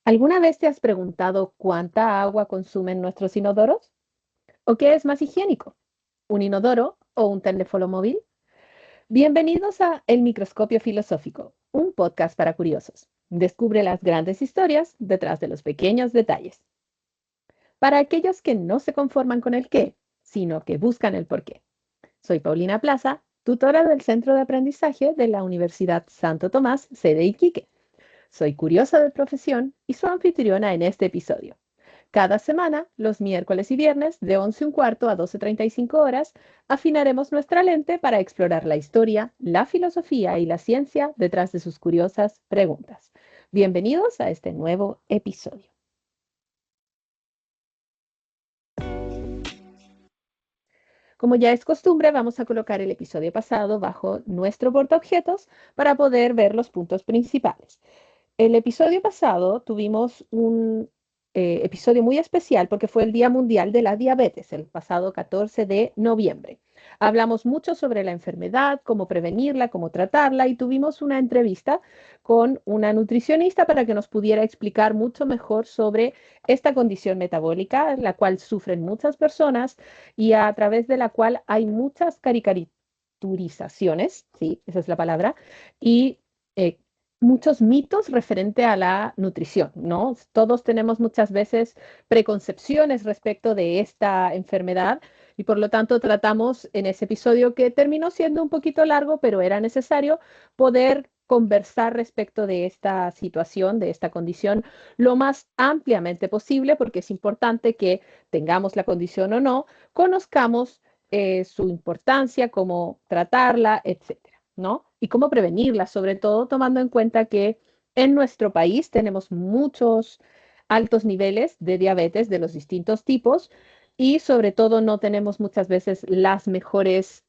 ¿Alguna vez te has preguntado cuánta agua consumen nuestros inodoros? ¿O qué es más higiénico? ¿Un inodoro o un teléfono móvil? Bienvenidos a El Microscopio Filosófico, un podcast para curiosos. Descubre las grandes historias detrás de los pequeños detalles. Para aquellos que no se conforman con el qué, sino que buscan el por qué. Soy Paulina Plaza, tutora del Centro de Aprendizaje de la Universidad Santo Tomás, sede Iquique. Soy curiosa de profesión y su anfitriona en este episodio. Cada semana, los miércoles y viernes, de 11:15 a 12:35 horas, afinaremos nuestra lente para explorar la historia, la filosofía y la ciencia detrás de sus curiosas preguntas. Bienvenidos a este nuevo episodio. Como ya es costumbre, vamos a colocar el episodio pasado bajo nuestro portaobjetos para poder ver los puntos principales. El episodio pasado tuvimos un episodio muy especial porque fue el Día Mundial de la Diabetes, el pasado 14 de noviembre. Hablamos mucho sobre la enfermedad, cómo prevenirla, cómo tratarla y tuvimos una entrevista con una nutricionista para que nos pudiera explicar mucho mejor sobre esta condición metabólica, la cual sufren muchas personas y a través de la cual hay muchas caricaturizaciones, sí, esa es la palabra, y eh, muchos mitos referente a la nutrición, ¿no? Todos tenemos muchas veces preconcepciones respecto de esta enfermedad y por lo tanto tratamos en ese episodio que terminó siendo un poquito largo, pero era necesario poder conversar respecto de esta situación, de esta condición, lo más ampliamente posible, porque es importante que tengamos la condición o no, conozcamos su importancia, cómo tratarla, etcétera, ¿no? Y cómo prevenirla, sobre todo tomando en cuenta que en nuestro país tenemos muchos altos niveles de diabetes de los distintos tipos y sobre todo no tenemos muchas veces los mejores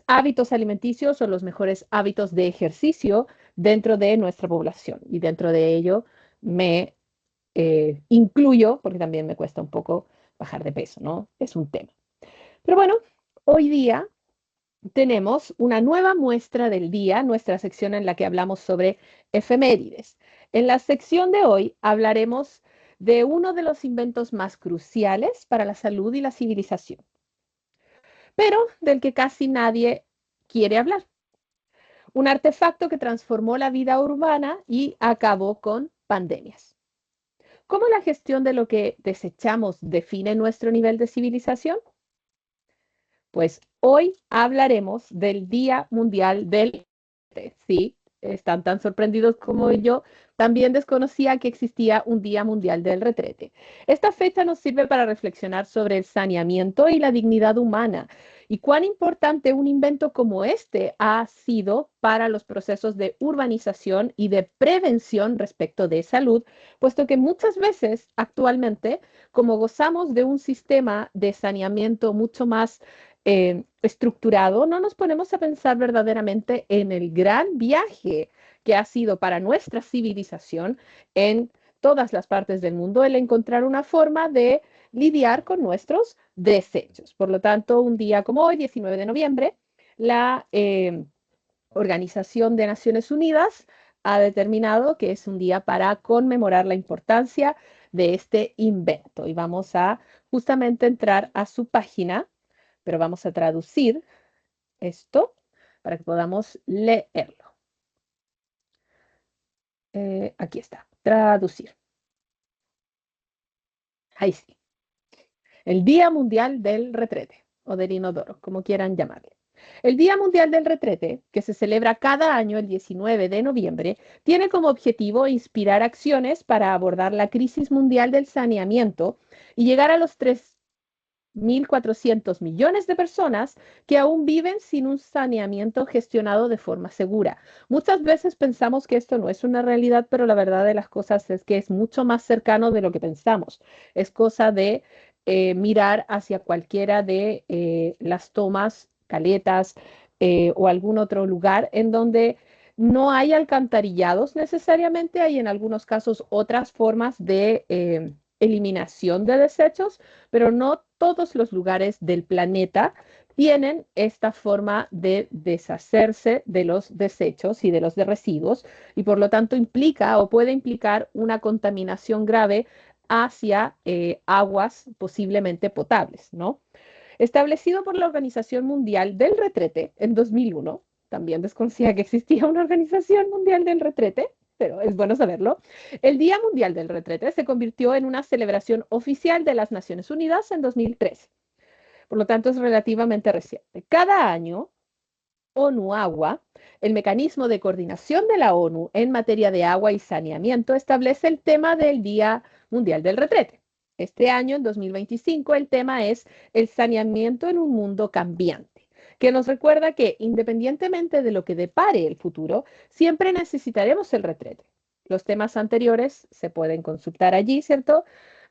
hábitos alimenticios o los mejores hábitos de ejercicio dentro de nuestra población. Y dentro de ello me incluyo, porque también me cuesta un poco bajar de peso, ¿no? Es un tema. Pero bueno, hoy día tenemos una nueva muestra del día, nuestra sección en la que hablamos sobre efemérides. En la sección de hoy hablaremos de uno de los inventos más cruciales para la salud y la civilización, pero del que casi nadie quiere hablar. Un artefacto que transformó la vida urbana y acabó con pandemias. ¿Cómo la gestión de lo que desechamos define nuestro nivel de civilización? Pues hoy hablaremos del Día Mundial del Té. Sí, están tan sorprendidos como yo. También desconocía que existía un Día Mundial del Retrete. Esta fecha nos sirve para reflexionar sobre el saneamiento y la dignidad humana y cuán importante un invento como este ha sido para los procesos de urbanización y de prevención respecto de salud, puesto que muchas veces actualmente, como gozamos de un sistema de saneamiento mucho más estructurado, no nos ponemos a pensar verdaderamente en el gran viaje que ha sido para nuestra civilización en todas las partes del mundo el encontrar una forma de lidiar con nuestros desechos. Por lo tanto, un día como hoy, 19 de noviembre, la Organización de Naciones Unidas ha determinado que es un día para conmemorar la importancia de este invento. Y vamos a justamente entrar a su página, pero vamos a traducir esto para que podamos leerlo. Aquí está, traducir. Ahí sí. El Día Mundial del Retrete o del Inodoro, como quieran llamarle. El Día Mundial del Retrete, que se celebra cada año el 19 de noviembre, tiene como objetivo inspirar acciones para abordar la crisis mundial del saneamiento y llegar a los 3.400 millones de personas que aún viven sin un saneamiento gestionado de forma segura. Muchas veces pensamos que esto no es una realidad, pero la verdad de las cosas es que es mucho más cercano de lo que pensamos. Es cosa de mirar hacia cualquiera de las tomas, caletas o algún otro lugar en donde no hay alcantarillados necesariamente, hay en algunos casos otras formas de eliminación de desechos, pero no todos los lugares del planeta tienen esta forma de deshacerse de los desechos y de los residuos y por lo tanto implica o puede implicar una contaminación grave hacia aguas posiblemente potables, ¿no? Establecido por la Organización Mundial del Retrete en 2001, también desconocía que existía una Organización Mundial del Retrete, pero es bueno saberlo. El Día Mundial del Retrete se convirtió en una celebración oficial de las Naciones Unidas en 2013. Por lo tanto, es relativamente reciente. Cada año, ONU Agua, el mecanismo de coordinación de la ONU en materia de agua y saneamiento, establece el tema del Día Mundial del Retrete. Este año, en 2025, el tema es el saneamiento en un mundo cambiante, que nos recuerda que independientemente de lo que depare el futuro, siempre necesitaremos el retrete. Los temas anteriores se pueden consultar allí, ¿cierto?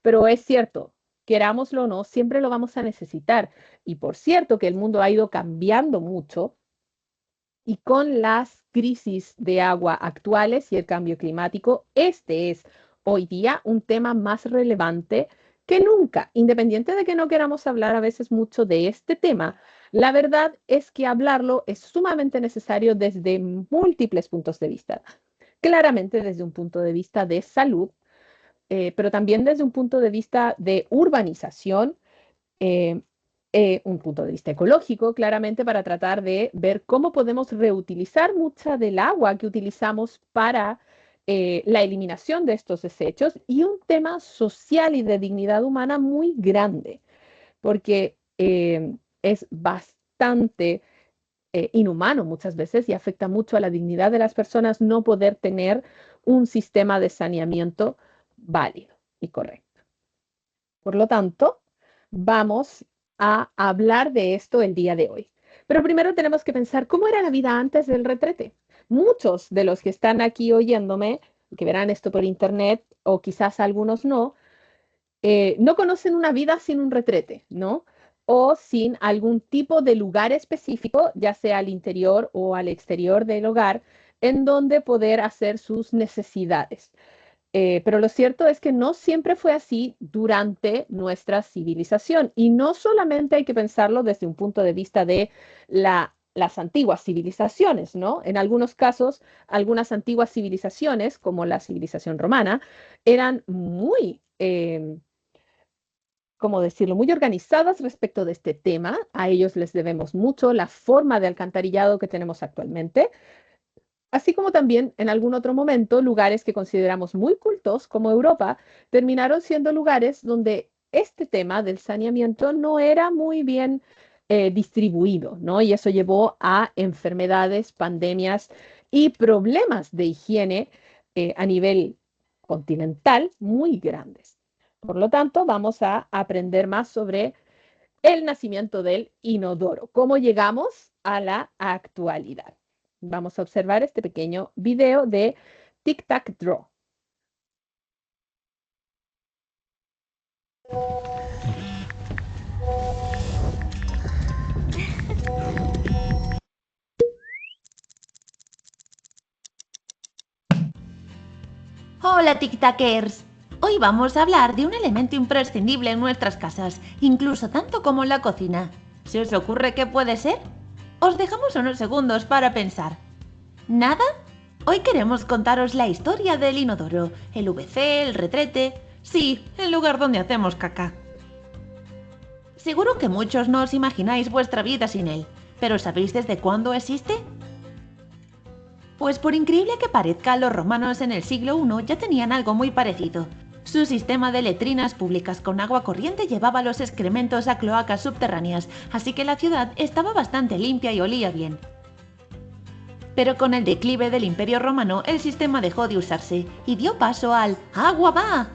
Pero es cierto, querámoslo o no, siempre lo vamos a necesitar. Y por cierto que el mundo ha ido cambiando mucho y con las crisis de agua actuales y el cambio climático, este es hoy día un tema más relevante que nunca, independiente de que no queramos hablar a veces mucho de este tema. La verdad es que hablarlo es sumamente necesario desde múltiples puntos de vista. Claramente desde un punto de vista de salud, pero también desde un punto de vista de urbanización, eh, un punto de vista ecológico, claramente, para tratar de ver cómo podemos reutilizar mucha del agua que utilizamos para la eliminación de estos desechos y un tema social y de dignidad humana muy grande, porque es bastante inhumano muchas veces y afecta mucho a la dignidad de las personas no poder tener un sistema de saneamiento válido y correcto. Por lo tanto, vamos a hablar de esto el día de hoy. Pero primero tenemos que pensar cómo era la vida antes del retrete. Muchos de los que están aquí oyéndome, que verán esto por internet, o quizás algunos no, no conocen una vida sin un retrete, ¿no? O sin algún tipo de lugar específico, ya sea al interior o al exterior del hogar, en donde poder hacer sus necesidades. Pero lo cierto es que no siempre fue así durante nuestra civilización. Y no solamente hay que pensarlo desde un punto de vista de las antiguas civilizaciones, ¿no? En algunos casos, algunas antiguas civilizaciones, como la civilización romana, eran muy, ¿cómo decirlo?, muy organizadas respecto de este tema. A ellos les debemos mucho la forma de alcantarillado que tenemos actualmente. Así como también en algún otro momento, lugares que consideramos muy cultos, como Europa, terminaron siendo lugares donde este tema del saneamiento no era muy bien distribuido, ¿no? Y eso llevó a enfermedades, pandemias y problemas de higiene a nivel continental muy grandes. Por lo tanto, vamos a aprender más sobre el nacimiento del inodoro, cómo llegamos a la actualidad. Vamos a observar este pequeño video de Tic Tac Draw. Hola TikTakers. Hoy vamos a hablar de un elemento imprescindible en nuestras casas, incluso tanto como en la cocina. ¿Se os ocurre qué puede ser? Os dejamos unos segundos para pensar. ¿Nada? Hoy queremos contaros la historia del inodoro, el VC, el retrete... Sí, el lugar donde hacemos caca. Seguro que muchos no os imagináis vuestra vida sin él, pero ¿sabéis desde cuándo existe? Pues por increíble que parezca, los romanos en el siglo I ya tenían algo muy parecido. Su sistema de letrinas públicas con agua corriente llevaba los excrementos a cloacas subterráneas, así que la ciudad estaba bastante limpia y olía bien. Pero con el declive del Imperio Romano, el sistema dejó de usarse y dio paso al ¡agua va!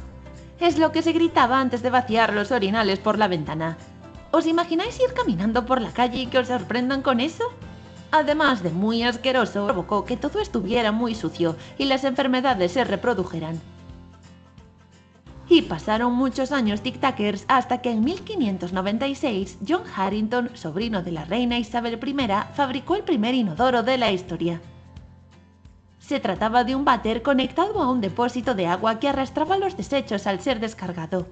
Es lo que se gritaba antes de vaciar los orinales por la ventana. ¿Os imagináis ir caminando por la calle y que os sorprendan con eso? Además de muy asqueroso, provocó que todo estuviera muy sucio y las enfermedades se reprodujeran. Y pasaron muchos años tic-tackers hasta que en 1596 John Harrington, sobrino de la reina Isabel I, fabricó el primer inodoro de la historia. Se trataba de un váter conectado a un depósito de agua que arrastraba los desechos al ser descargado.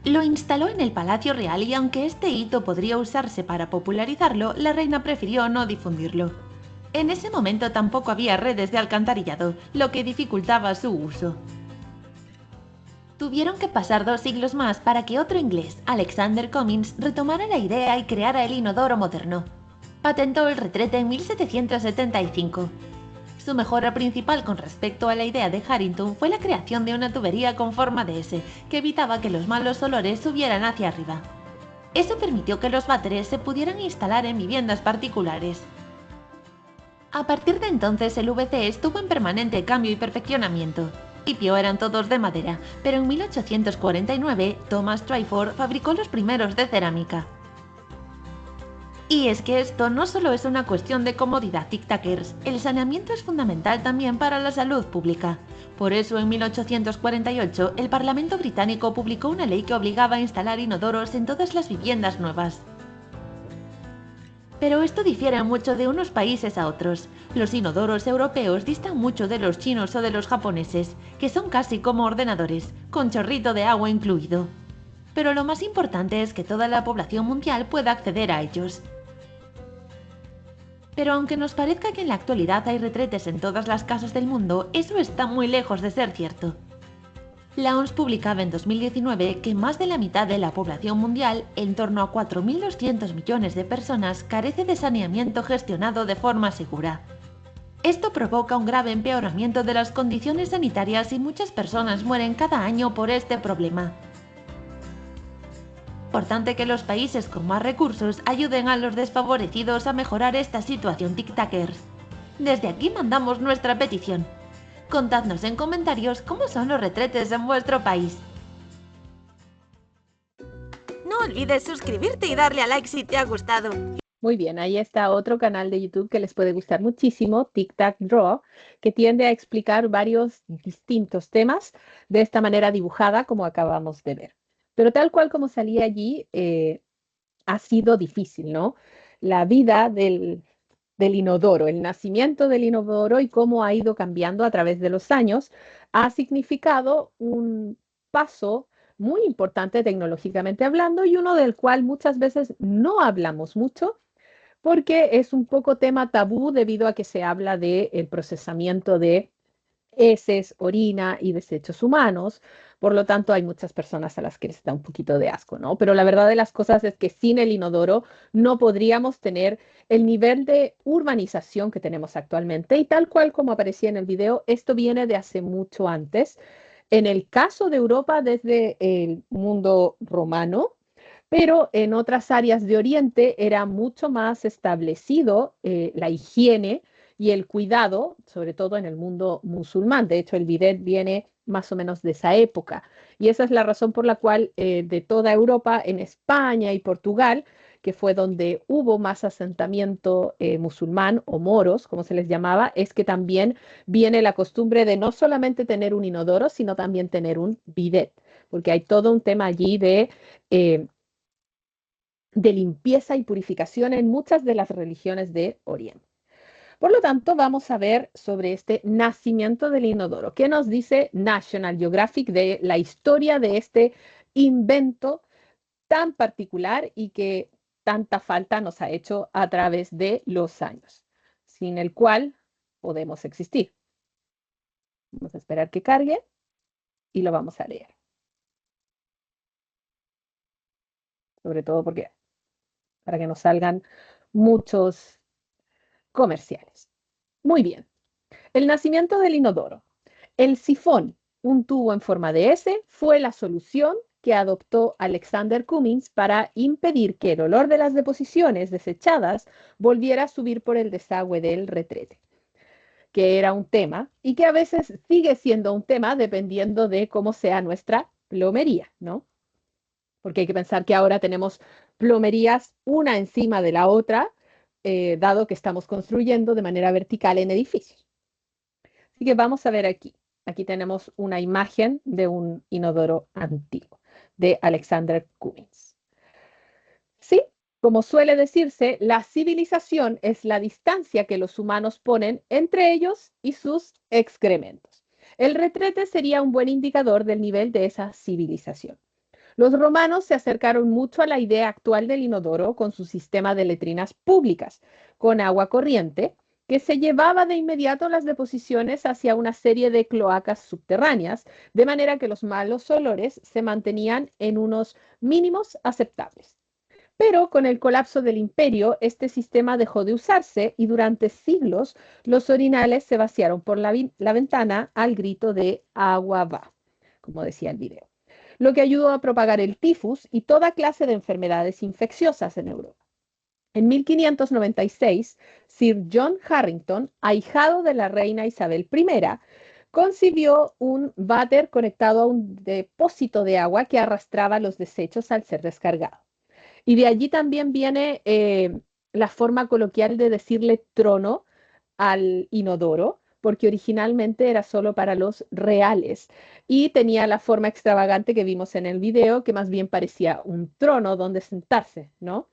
Lo instaló en el Palacio Real y aunque este hito podría usarse para popularizarlo, la reina prefirió no difundirlo. En ese momento tampoco había redes de alcantarillado, lo que dificultaba su uso. Tuvieron que pasar 2 siglos más para que otro inglés, Alexander Cummings, retomara la idea y creara el inodoro moderno. Patentó el retrete en 1775. Su mejora principal con respecto a la idea de Harrington fue la creación de una tubería con forma de S, que evitaba que los malos olores subieran hacia arriba. Eso permitió que los váteres se pudieran instalar en viviendas particulares. A partir de entonces el VC estuvo en permanente cambio y perfeccionamiento. Al principio eran todos de madera, pero en 1849 Thomas Twyford fabricó los primeros de cerámica. Y es que esto no solo es una cuestión de comodidad tic-tackers, el saneamiento es fundamental también para la salud pública. Por eso en 1848 el Parlamento británico publicó una ley que obligaba a instalar inodoros en todas las viviendas nuevas. Pero esto difiere mucho de unos países a otros. Los inodoros europeos distan mucho de los chinos o de los japoneses, que son casi como ordenadores, con chorrito de agua incluido. Pero lo más importante es que toda la población mundial pueda acceder a ellos. Pero aunque nos parezca que en la actualidad hay retretes en todas las casas del mundo, eso está muy lejos de ser cierto. La OMS publicaba en 2019 que más de la mitad de la población mundial, en torno a 4.200 millones de personas, carece de saneamiento gestionado de forma segura. Esto provoca un grave empeoramiento de las condiciones sanitarias y muchas personas mueren cada año por este problema. Es importante que los países con más recursos ayuden a los desfavorecidos a mejorar esta situación tic-tackers. Desde aquí mandamos nuestra petición. Contadnos en comentarios cómo son los retretes en vuestro país. No olvides suscribirte y darle a like si te ha gustado. Muy bien, ahí está otro canal de YouTube que les puede gustar muchísimo, Tic Tac Draw, que tiende a explicar varios distintos temas de esta manera dibujada como acabamos de ver. Pero tal cual como salía allí, ha sido difícil, ¿no? La vida del inodoro, el nacimiento del inodoro y cómo ha ido cambiando a través de los años, ha significado un paso muy importante tecnológicamente hablando y uno del cual muchas veces no hablamos mucho porque es un poco tema tabú debido a que se habla del procesamiento de heces, orina y desechos humanos. Por lo tanto, hay muchas personas a las que les da un poquito de asco, ¿no? Pero la verdad de las cosas es que sin el inodoro no podríamos tener el nivel de urbanización que tenemos actualmente. Y tal cual como aparecía en el video, esto viene de hace mucho antes. En el caso de Europa, desde el mundo romano, pero en otras áreas de Oriente era mucho más establecido la higiene y el cuidado, sobre todo en el mundo musulmán. De hecho, el bidet viene más o menos de esa época. Y esa es la razón por la cual de toda Europa, en España y Portugal, que fue donde hubo más asentamiento musulmán o moros, como se les llamaba, es que también viene la costumbre de no solamente tener un inodoro, sino también tener un bidet, porque hay todo un tema allí de limpieza y purificación en muchas de las religiones de Oriente. Por lo tanto, vamos a ver sobre este nacimiento del inodoro. ¿Qué nos dice National Geographic de la historia de este invento tan particular y que tanta falta nos ha hecho a través de los años, sin el cual podemos existir? Vamos a esperar que cargue y lo vamos a leer. Sobre todo porque para que nos salgan muchos comerciales. Muy bien. El nacimiento del inodoro. El sifón, un tubo en forma de S, fue la solución que adoptó Alexander Cummings para impedir que el olor de las deposiciones desechadas volviera a subir por el desagüe del retrete, que era un tema y que a veces sigue siendo un tema dependiendo de cómo sea nuestra plomería, ¿no? Porque hay que pensar que ahora tenemos plomerías una encima de la otra, dado que estamos construyendo de manera vertical en edificios. Así que vamos a ver aquí. Aquí tenemos una imagen de un inodoro antiguo de Alexander Cummings. Sí, como suele decirse, la civilización es la distancia que los humanos ponen entre ellos y sus excrementos. El retrete sería un buen indicador del nivel de esa civilización. Los romanos se acercaron mucho a la idea actual del inodoro con su sistema de letrinas públicas, con agua corriente, que se llevaba de inmediato las deposiciones hacia una serie de cloacas subterráneas, de manera que los malos olores se mantenían en unos mínimos aceptables. Pero con el colapso del imperio, este sistema dejó de usarse y durante siglos los orinales se vaciaron por la ventana al grito de agua va, como decía el video, lo que ayudó a propagar el tifus y toda clase de enfermedades infecciosas en Europa. En 1596, Sir John Harrington, ahijado de la reina Isabel I, concibió un váter conectado a un depósito de agua que arrastraba los desechos al ser descargado. Y de allí también viene la forma coloquial de decirle trono al inodoro, porque originalmente era solo para los reales y tenía la forma extravagante que vimos en el video, que más bien parecía un trono donde sentarse, ¿no?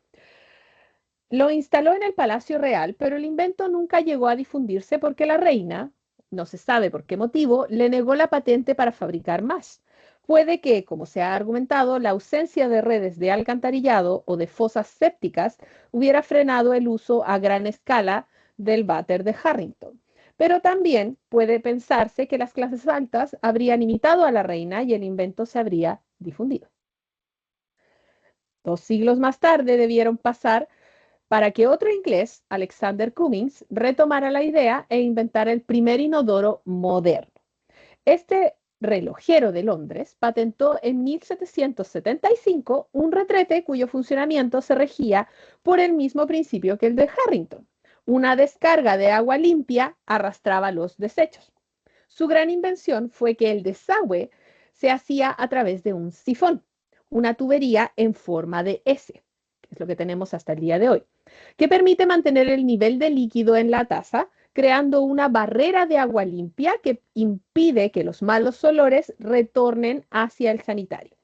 Lo instaló en el Palacio Real, pero el invento nunca llegó a difundirse porque la reina, no se sabe por qué motivo, le negó la patente para fabricar más. Puede que, como se ha argumentado, la ausencia de redes de alcantarillado o de fosas sépticas hubiera frenado el uso a gran escala del váter de Harrington. Pero también puede pensarse que las clases altas habrían imitado a la reina y el invento se habría difundido. 2 siglos más tarde debieron pasar para que otro inglés, Alexander Cummings, retomara la idea e inventara el primer inodoro moderno. Este relojero de Londres patentó en 1775 un retrete cuyo funcionamiento se regía por el mismo principio que el de Harrington. Una descarga de agua limpia arrastraba los desechos. Su gran invención fue que el desagüe se hacía a través de un sifón, una tubería en forma de S, que es lo que tenemos hasta el día de hoy, que permite mantener el nivel de líquido en la taza, creando una barrera de agua limpia que impide que los malos olores retornen hacia el sanitario.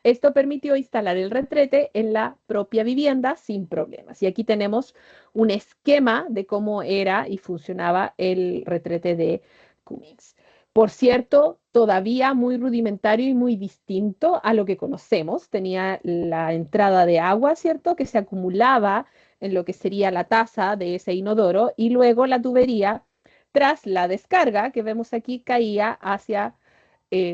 Esto permitió instalar el retrete en la propia vivienda sin problemas. Y aquí tenemos un esquema de cómo era y funcionaba el retrete de Cummings. Por cierto, todavía muy rudimentario y muy distinto a lo que conocemos. Tenía la entrada de agua, ¿cierto? Que se acumulaba en lo que sería la taza de ese inodoro y luego la tubería, tras la descarga que vemos aquí, caía hacia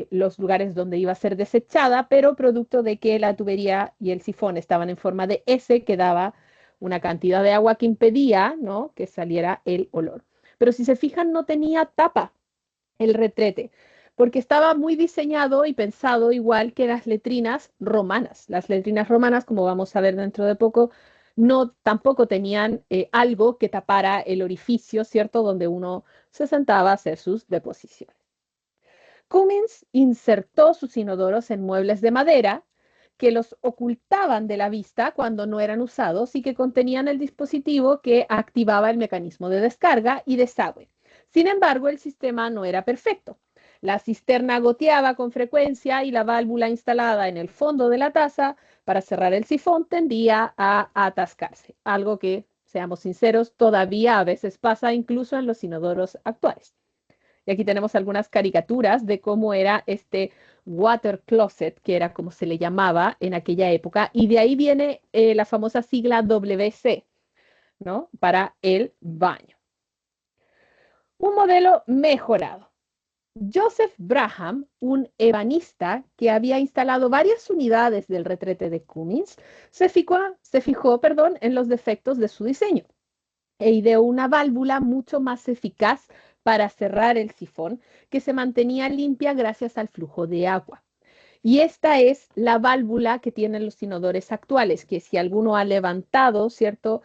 los lugares donde iba a ser desechada, pero producto de que la tubería y el sifón estaban en forma de S, quedaba una cantidad de agua que impedía, ¿no?, que saliera el olor. Pero si se fijan, no tenía tapa el retrete, porque estaba muy diseñado y pensado igual que las letrinas romanas. Las letrinas romanas, como vamos a ver dentro de poco, no tampoco tenían algo que tapara el orificio, ¿cierto?, donde uno se sentaba a hacer sus deposiciones. Cummins insertó sus inodoros en muebles de madera que los ocultaban de la vista cuando no eran usados y que contenían el dispositivo que activaba el mecanismo de descarga y desagüe. Sin embargo, el sistema no era perfecto. La cisterna goteaba con frecuencia y la válvula instalada en el fondo de la taza para cerrar el sifón tendía a atascarse, algo que, seamos sinceros, todavía a veces pasa incluso en los inodoros actuales. Y aquí tenemos algunas caricaturas de cómo era este water closet, que era como se le llamaba en aquella época, y de ahí viene la famosa sigla WC, ¿no?, para el baño. Un modelo mejorado. Joseph Braham, un ebanista que había instalado varias unidades del retrete de Cummins, se fijó, en los defectos de su diseño e ideó una válvula mucho más eficaz para cerrar el sifón, que se mantenía limpia gracias al flujo de agua. Y esta es la válvula que tienen los inodores actuales, que si alguno ha levantado, ¿cierto?,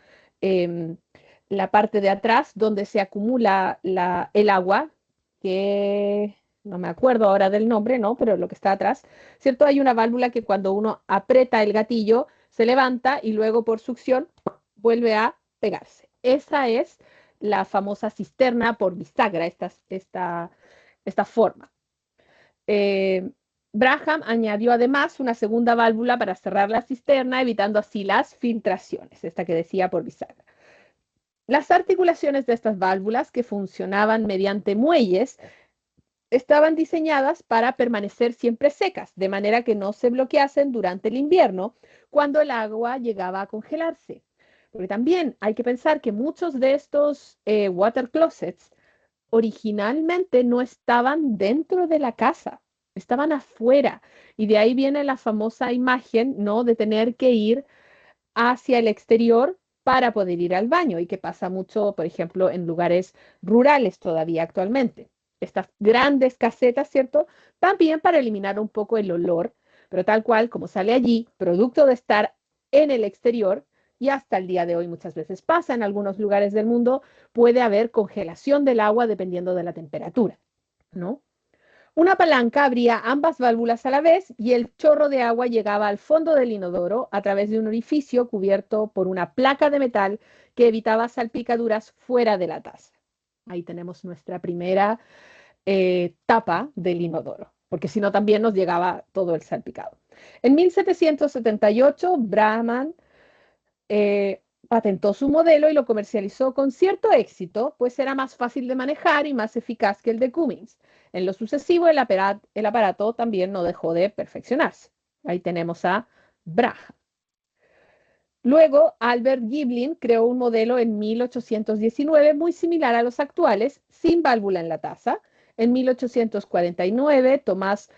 la parte de atrás donde se acumula el agua, que no me acuerdo ahora del nombre, ¿no?, pero lo que está atrás, ¿cierto? Hay una válvula que cuando uno aprieta el gatillo se levanta y luego por succión vuelve a pegarse. Esa es la famosa cisterna por bisagra, esta forma. Braham añadió además una segunda válvula para cerrar la cisterna, evitando así las filtraciones, esta que decía por bisagra. Las articulaciones de estas válvulas, que funcionaban mediante muelles, estaban diseñadas para permanecer siempre secas, de manera que no se bloqueasen durante el invierno cuando el agua llegaba a congelarse. Porque también hay que pensar que muchos de estos water closets originalmente no estaban dentro de la casa, estaban afuera. Y de ahí viene la famosa imagen, ¿no? De tener que ir hacia el exterior para poder ir al baño y que pasa mucho, por ejemplo, en lugares rurales todavía actualmente. Estas grandes casetas, ¿cierto? También para eliminar un poco el olor, pero tal cual como sale allí, producto de estar en el exterior, y hasta el día de hoy muchas veces pasa en algunos lugares del mundo, puede haber congelación del agua dependiendo de la temperatura, ¿no? Una palanca abría ambas válvulas a la vez y el chorro de agua llegaba al fondo del inodoro a través de un orificio cubierto por una placa de metal que evitaba salpicaduras fuera de la taza. Ahí tenemos nuestra primera tapa del inodoro, porque si no también nos llegaba todo el salpicado. En 1778, Brahman patentó su modelo y lo comercializó con cierto éxito, pues era más fácil de manejar y más eficaz que el de Cummins. En lo sucesivo, el aparato también no dejó de perfeccionarse. Ahí tenemos a Braha. Luego, Albert Giblin creó un modelo en 1819 muy similar a los actuales, sin válvula en la taza. En 1849, Tomás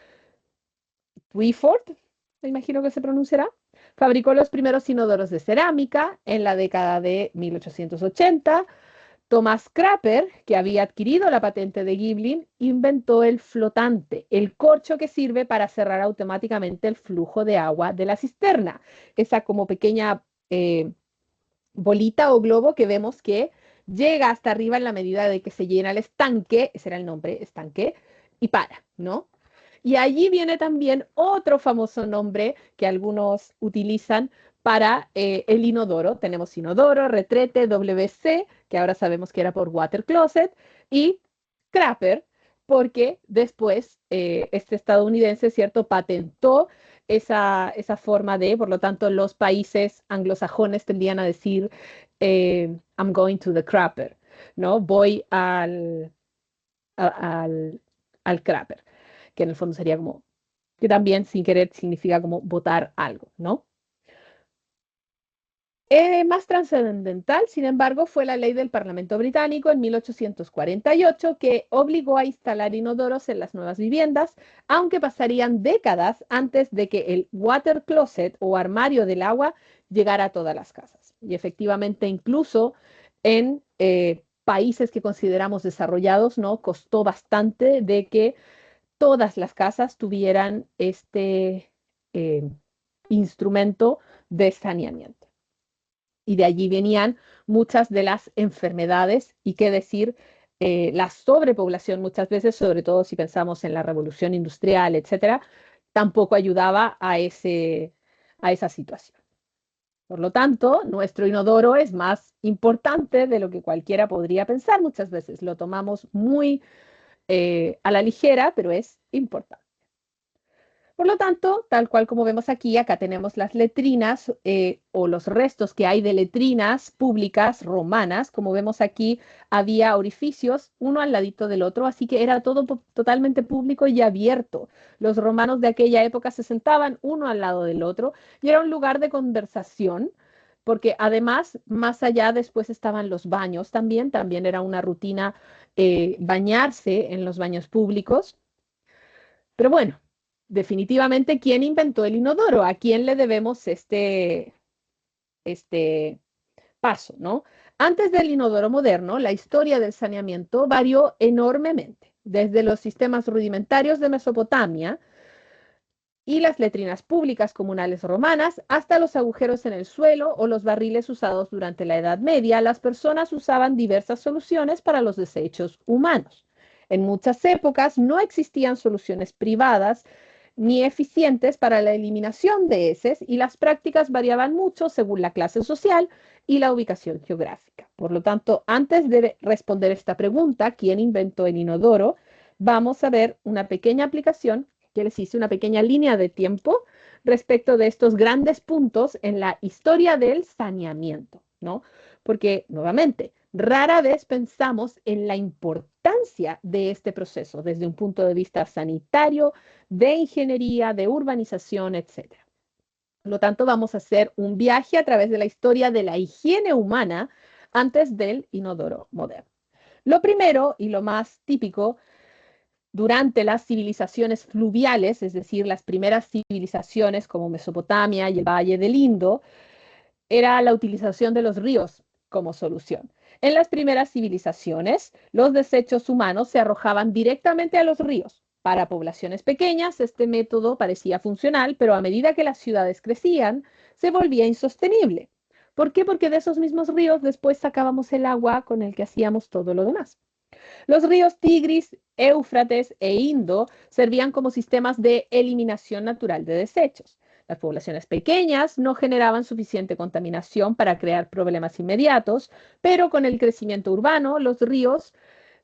Twyford, me imagino que se pronunciará, fabricó los primeros inodoros de cerámica. En la década de 1880. Thomas Crapper, que había adquirido la patente de Giblin, inventó el flotante, el corcho que sirve para cerrar automáticamente el flujo de agua de la cisterna. Esa como pequeña bolita o globo que vemos que llega hasta arriba en la medida de que se llena el estanque, ese era el nombre, estanque, y para, ¿no? Y allí viene también otro famoso nombre que algunos utilizan para el inodoro. Tenemos inodoro, retrete, WC, que ahora sabemos que era por water closet, y crapper, porque después este estadounidense, ¿cierto?, patentó esa forma de, por lo tanto, los países anglosajones tendían a decir, I'm going to the crapper, ¿no? Voy al, al crapper, que en el fondo sería como, que también sin querer significa como botar algo, ¿no? Más trascendental, sin embargo, fue la ley del Parlamento británico en 1848 que obligó a instalar inodoros en las nuevas viviendas, aunque pasarían décadas antes de que el water closet o armario del agua llegara a todas las casas. Y efectivamente, incluso en países que consideramos desarrollados, ¿no? Costó bastante de que todas las casas tuvieran este eh, instrumento de saneamiento. Y de allí venían muchas de las enfermedades y qué decir, la sobrepoblación muchas veces, sobre todo si pensamos en la revolución industrial, etcétera, tampoco ayudaba a esa situación. Por lo tanto, nuestro inodoro es más importante de lo que cualquiera podría pensar. Muchas veces lo tomamos muy a la ligera, pero es importante. Por lo tanto, tal cual como vemos aquí, acá tenemos las letrinas o los restos que hay de letrinas públicas romanas. Como vemos aquí, había orificios uno al ladito del otro, así que era todo totalmente público y abierto. Los romanos de aquella época se sentaban uno al lado del otro y era un lugar de conversación, porque además, más allá, después estaban los baños también era una rutina bañarse en los baños públicos. Pero bueno, definitivamente, ¿quién inventó el inodoro? ¿A quién le debemos este paso, ¿no? Antes del inodoro moderno, la historia del saneamiento varió enormemente, desde los sistemas rudimentarios de Mesopotamia y las letrinas públicas comunales romanas hasta los agujeros en el suelo o los barriles usados durante la Edad Media. Las personas usaban diversas soluciones para los desechos humanos. En muchas épocas no existían soluciones privadas ni eficientes para la eliminación de heces y las prácticas variaban mucho según la clase social y la ubicación geográfica. Por lo tanto, antes de responder esta pregunta, ¿quién inventó el inodoro? Vamos a ver una pequeña aplicación que les hice, una pequeña línea de tiempo respecto de estos grandes puntos en la historia del saneamiento, ¿no? Porque, nuevamente, Rara vez pensamos en la importancia de este proceso desde un punto de vista sanitario, de ingeniería, de urbanización, etc. Por lo tanto, vamos a hacer un viaje a través de la historia de la higiene humana antes del inodoro moderno. Lo primero y lo más típico durante las civilizaciones fluviales, es decir, las primeras civilizaciones como Mesopotamia y el Valle del Indo, era la utilización de los ríos como solución. En las primeras civilizaciones, los desechos humanos se arrojaban directamente a los ríos. Para poblaciones pequeñas, este método parecía funcional, pero a medida que las ciudades crecían, se volvía insostenible. ¿Por qué? Porque de esos mismos ríos después sacábamos el agua con el que hacíamos todo lo demás. Los ríos Tigris, Éufrates e Indo servían como sistemas de eliminación natural de desechos. Las poblaciones pequeñas no generaban suficiente contaminación para crear problemas inmediatos, pero con el crecimiento urbano, los ríos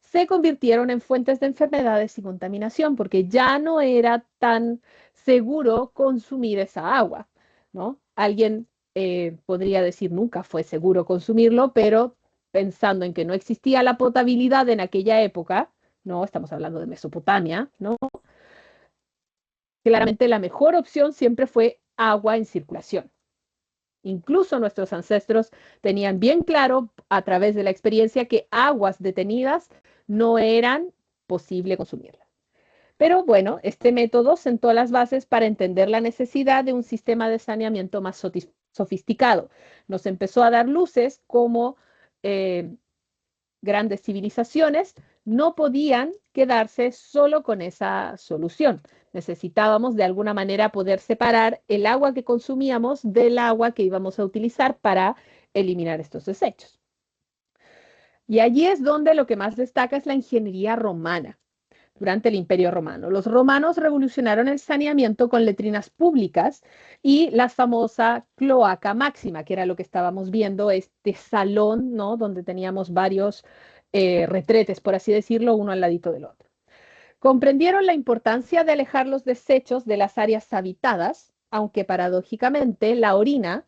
se convirtieron en fuentes de enfermedades y contaminación porque ya no era tan seguro consumir esa agua, ¿no? Alguien podría decir nunca fue seguro consumirlo, pero pensando en que no existía la potabilidad en aquella época, no, estamos hablando de Mesopotamia, ¿no? Claramente la mejor opción siempre fue agua en circulación. Incluso nuestros ancestros tenían bien claro a través de la experiencia que aguas detenidas no eran posible consumirlas. Pero bueno, este método sentó las bases para entender la necesidad de un sistema de saneamiento más sofisticado. Nos empezó a dar luces como eh, grandes civilizaciones no podían quedarse solo con esa solución. Necesitábamos de alguna manera poder separar el agua que consumíamos del agua que íbamos a utilizar para eliminar estos desechos. Y allí es donde lo que más destaca es la ingeniería romana durante el Imperio Romano. Los romanos revolucionaron el saneamiento con letrinas públicas y la famosa cloaca máxima, que era lo que estábamos viendo, este salón, ¿no? Donde teníamos varios retretes, por así decirlo, uno al ladito del otro. Comprendieron la importancia de alejar los desechos de las áreas habitadas, aunque paradójicamente la orina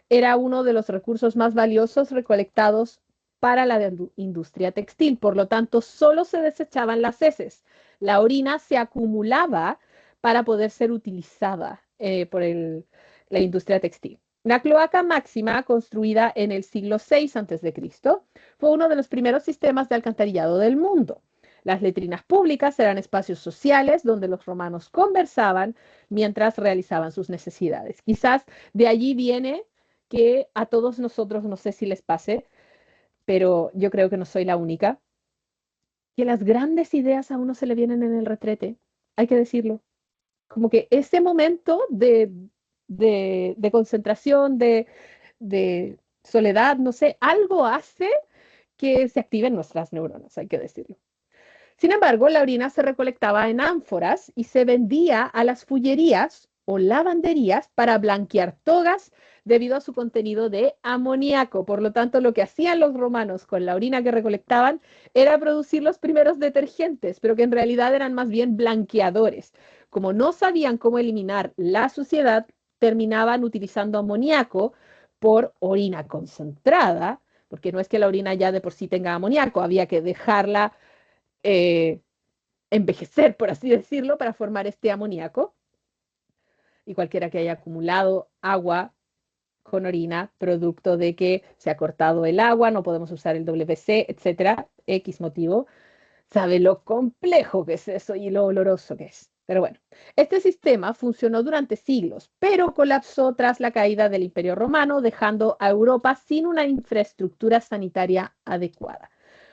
era uno de los recursos más valiosos recolectados para la industria textil. Por lo tanto, solo se desechaban las heces. La orina se acumulaba para poder ser utilizada la industria textil. La cloaca máxima, construida en el siglo VI a.C., fue uno de los primeros sistemas de alcantarillado del mundo. Las letrinas públicas eran espacios sociales donde los romanos conversaban mientras realizaban sus necesidades. Quizás de allí viene que a todos nosotros, no sé si les pase, pero yo creo que no soy la única, que las grandes ideas a uno se le vienen en el retrete, hay que decirlo. Como que ese momento de concentración, de soledad, no sé, algo hace que se activen nuestras neuronas, hay que decirlo. Sin embargo, la orina se recolectaba en ánforas y se vendía a las fullerías o lavanderías para blanquear togas debido a su contenido de amoníaco. Por lo tanto, lo que hacían los romanos con la orina que recolectaban era producir los primeros detergentes, pero que en realidad eran más bien blanqueadores. Como no sabían cómo eliminar la suciedad, terminaban utilizando amoníaco por orina concentrada, porque no es que la orina ya de por sí tenga amoníaco, había que dejarla eh, envejecer, por así decirlo, para formar este amoníaco. Y cualquiera que haya acumulado agua con orina, producto de que se ha cortado el agua, no podemos usar el WC, etcétera, X motivo, sabe lo complejo que es eso y lo oloroso que es. Pero bueno, este sistema funcionó durante siglos, pero colapsó tras la caída del Imperio Romano, dejando a Europa sin una infraestructura sanitaria adecuada.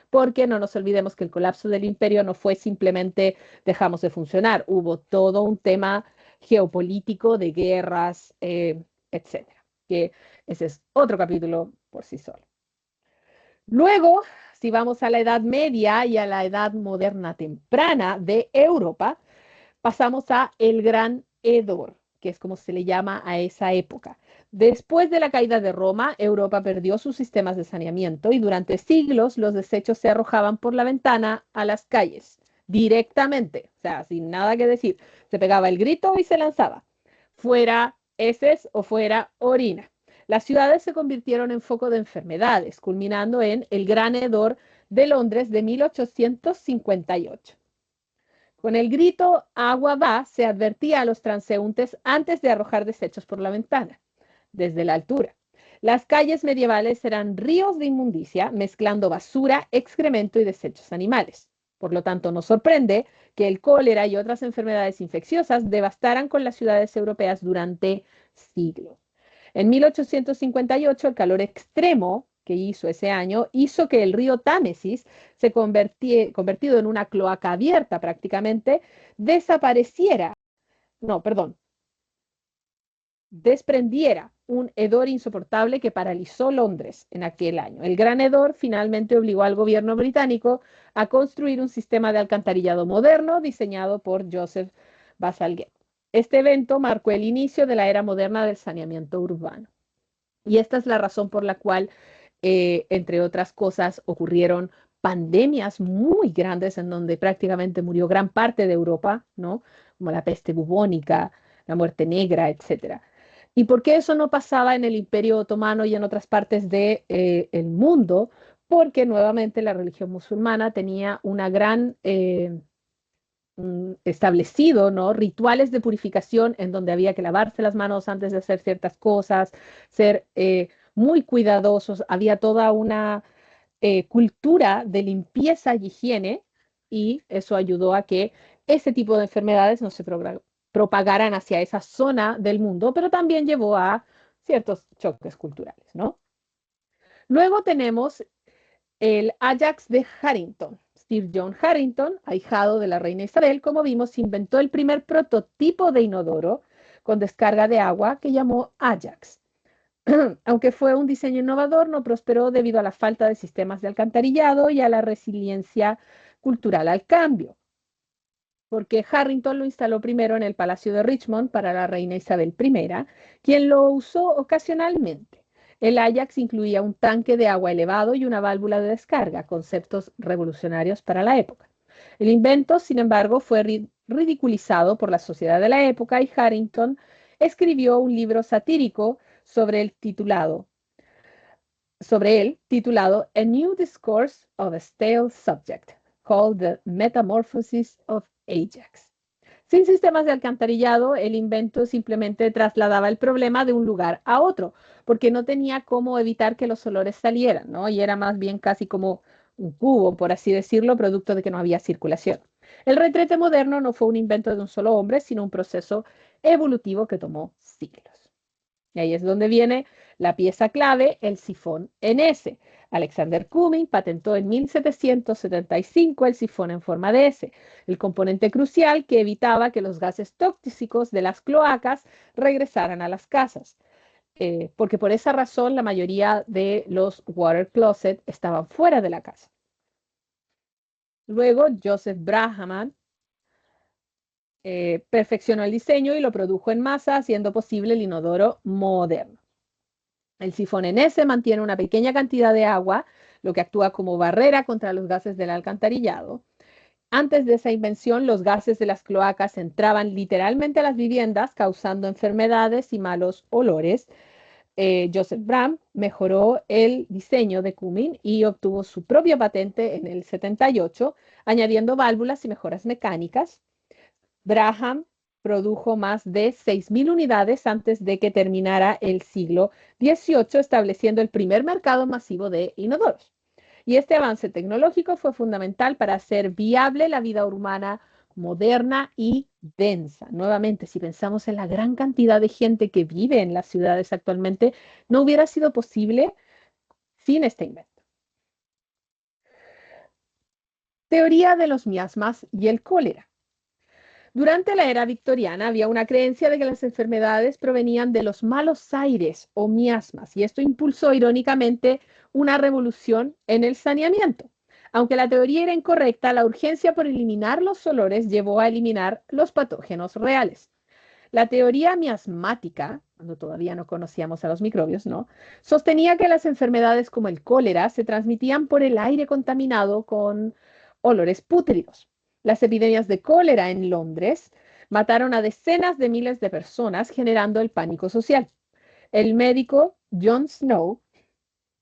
Porque no nos olvidemos que el colapso del imperio no fue simplemente dejamos de funcionar, hubo todo un tema geopolítico de guerras, etcétera, que ese es otro capítulo por sí solo. Luego, si vamos a la Edad Media y a la Edad Moderna temprana de Europa, pasamos a el Gran Hedor, que es como se le llama a esa época. Después de la caída de Roma, Europa perdió sus sistemas de saneamiento y durante siglos los desechos se arrojaban por la ventana a las calles, directamente, o sea, sin nada que decir. Se pegaba el grito y se lanzaba, fuera heces o fuera orina. Las ciudades se convirtieron en foco de enfermedades, culminando en el Gran Hedor de Londres de 1858. Con el grito "agua va", se advertía a los transeúntes antes de arrojar desechos por la ventana, desde la altura. Las calles medievales eran ríos de inmundicia, mezclando basura, excremento y desechos animales. Por lo tanto, nos sorprende que el cólera y otras enfermedades infecciosas devastaran con las ciudades europeas durante siglos. En 1858, el calor extremo que hizo ese año hizo que el río Támesis, convertido en una cloaca abierta prácticamente, desapareciera, no, perdón, desprendiera un hedor insoportable que paralizó Londres en aquel año. El gran hedor finalmente obligó al gobierno británico a construir un sistema de alcantarillado moderno diseñado por Joseph Bazalgette. Este evento marcó el inicio de la era moderna del saneamiento urbano. Y esta es la razón por la cual, entre otras cosas, ocurrieron pandemias muy grandes en donde prácticamente murió gran parte de Europa, ¿no? Como la peste bubónica, la muerte negra, etcétera. ¿Y por qué eso no pasaba en el Imperio Otomano y en otras partes del mundo? Porque nuevamente la religión musulmana tenía una gran establecido, ¿no? Rituales de purificación en donde había que lavarse las manos antes de hacer ciertas cosas, ser muy cuidadosos, había toda una cultura de limpieza y higiene y eso ayudó a que ese tipo de enfermedades no se propagaran hacia esa zona del mundo, pero también llevó a ciertos choques culturales, ¿no? Luego tenemos el Ajax de Harrington. Sir John Harrington, ahijado de la reina Isabel, como vimos, inventó el primer prototipo de inodoro con descarga de agua que llamó Ajax. Aunque fue un diseño innovador, no prosperó debido a la falta de sistemas de alcantarillado y a la resiliencia cultural al cambio, porque Harrington lo instaló primero en el Palacio de Richmond para la reina Isabel I, quien lo usó ocasionalmente. El Ajax incluía un tanque de agua elevado y una válvula de descarga, conceptos revolucionarios para la época. El invento, sin embargo, fue ridiculizado por la sociedad de la época y Harrington escribió un libro satírico sobre él titulado A New Discourse of a Stale Subject, called The Metamorphosis of Ajax. Sin sistemas de alcantarillado, el invento simplemente trasladaba el problema de un lugar a otro, porque no tenía cómo evitar que los olores salieran, ¿no? Y era más bien casi como un cubo, por así decirlo, producto de que no había circulación. El retrete moderno no fue un invento de un solo hombre, sino un proceso evolutivo que tomó siglos. Y ahí es donde viene la pieza clave, el sifón en S. Alexander Cumming patentó en 1775 el sifón en forma de S, el componente crucial que evitaba que los gases tóxicos de las cloacas regresaran a las casas. Porque por esa razón la mayoría de los water closet estaban fuera de la casa. Luego, Joseph Brahman perfeccionó el diseño y lo produjo en masa, haciendo posible el inodoro moderno. El sifón en S mantiene una pequeña cantidad de agua, lo que actúa como barrera contra los gases del alcantarillado. Antes de esa invención, los gases de las cloacas entraban literalmente a las viviendas, causando enfermedades y malos olores. Joseph Bram mejoró el diseño de Cumming y obtuvo su propia patente en el 78, añadiendo válvulas y mejoras mecánicas. Braham produjo más de 6.000 unidades antes de que terminara el siglo XVIII, estableciendo el primer mercado masivo de inodoros. Y este avance tecnológico fue fundamental para hacer viable la vida urbana moderna y densa. Nuevamente, si pensamos en la gran cantidad de gente que vive en las ciudades actualmente, no hubiera sido posible sin este invento. Teoría de los miasmas y el cólera. Durante la era victoriana había una creencia de que las enfermedades provenían de los malos aires o miasmas, y esto impulsó irónicamente una revolución en el saneamiento. Aunque la teoría era incorrecta, la urgencia por eliminar los olores llevó a eliminar los patógenos reales. La teoría miasmática, cuando todavía no conocíamos a los microbios, ¿no? Sostenía que las enfermedades como el cólera se transmitían por el aire contaminado con olores pútridos. Las epidemias de cólera en Londres mataron a decenas de miles de personas, generando el pánico social. El médico Jon Snow,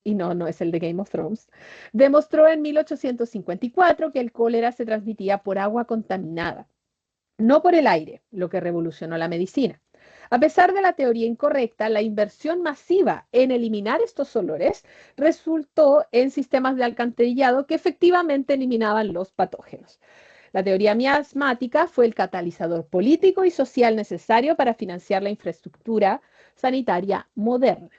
y no, no es el de Game of Thrones, demostró en 1854 que el cólera se transmitía por agua contaminada, no por el aire, lo que revolucionó la medicina. A pesar de la teoría incorrecta, la inversión masiva en eliminar estos olores resultó en sistemas de alcantarillado que efectivamente eliminaban los patógenos. La teoría miasmática fue el catalizador político y social necesario para financiar la infraestructura sanitaria moderna.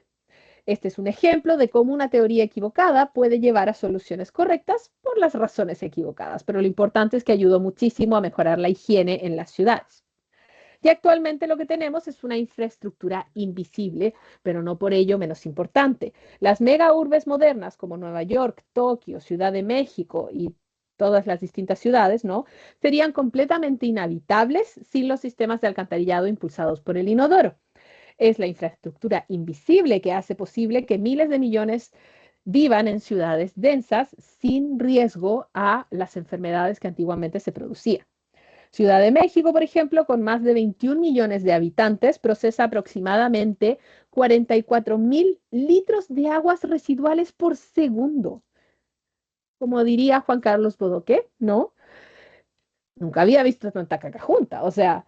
Este es un ejemplo de cómo una teoría equivocada puede llevar a soluciones correctas por las razones equivocadas, pero lo importante es que ayudó muchísimo a mejorar la higiene en las ciudades. Y actualmente lo que tenemos es una infraestructura invisible, pero no por ello menos importante. Las mega urbes modernas como Nueva York, Tokio, Ciudad de México y todas las distintas ciudades, ¿no? Serían completamente inhabitables sin los sistemas de alcantarillado impulsados por el inodoro. Es la infraestructura invisible que hace posible que miles de millones vivan en ciudades densas sin riesgo a las enfermedades que antiguamente se producían. Ciudad de México, por ejemplo, con más de 21 millones de habitantes, procesa aproximadamente 44.000 litros de aguas residuales por segundo. Como diría Juan Carlos Bodoque, ¿no? Nunca había visto tanta caca junta. O sea,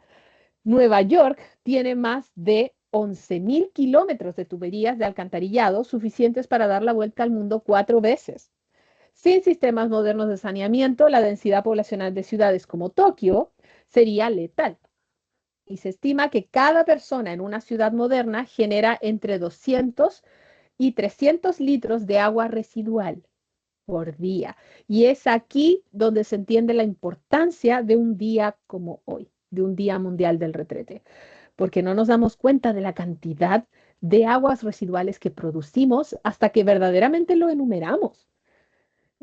Nueva York tiene más de 11.000 kilómetros de tuberías de alcantarillado suficientes para dar la vuelta al mundo 4 veces. Sin sistemas modernos de saneamiento, la densidad poblacional de ciudades como Tokio sería letal. Y se estima que cada persona en una ciudad moderna genera entre 200 y 300 litros de agua residual por día. Y es aquí donde se entiende la importancia de un día como hoy, de un Día Mundial del Retrete, porque no nos damos cuenta de la cantidad de aguas residuales que producimos hasta que verdaderamente lo enumeramos.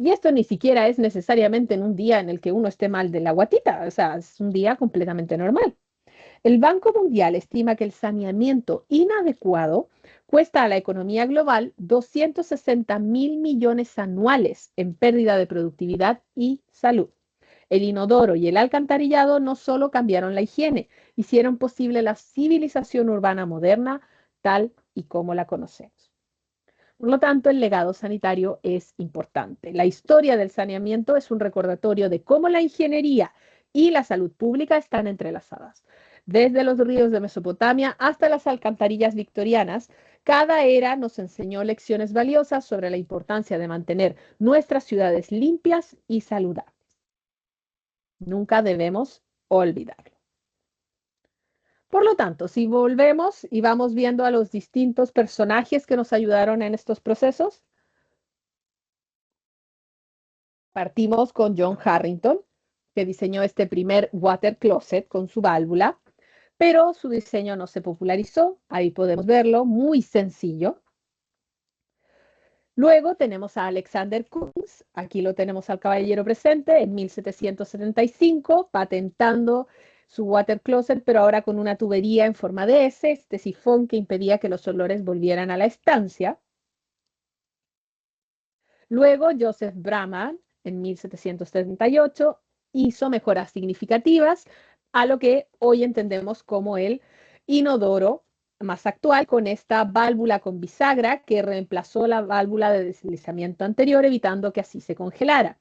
Y esto ni siquiera es necesariamente en un día en el que uno esté mal de la guatita, o sea, es un día completamente normal. El Banco Mundial estima que el saneamiento inadecuado cuesta a la economía global 260.000 millones anuales en pérdida de productividad y salud. El inodoro y el alcantarillado no solo cambiaron la higiene, hicieron posible la civilización urbana moderna tal y como la conocemos. Por lo tanto, el legado sanitario es importante. La historia del saneamiento es un recordatorio de cómo la ingeniería y la salud pública están entrelazadas. Desde los ríos de Mesopotamia hasta las alcantarillas victorianas, cada era nos enseñó lecciones valiosas sobre la importancia de mantener nuestras ciudades limpias y saludables. Nunca debemos olvidarlo. Por lo tanto, si volvemos y vamos viendo a los distintos personajes que nos ayudaron en estos procesos, partimos con John Harrington, que diseñó este primer water closet con su válvula, pero su diseño no se popularizó. Ahí podemos verlo, muy sencillo. Luego tenemos a Alexander Kunz, aquí lo tenemos al caballero presente, en 1775, patentando su water closet, pero ahora con una tubería en forma de S, este sifón que impedía que los olores volvieran a la estancia. Luego, Joseph Brahman, en 1778, hizo mejoras significativas a lo que hoy entendemos como el inodoro más actual, con esta válvula con bisagra que reemplazó la válvula de deslizamiento anterior, evitando que así se congelara.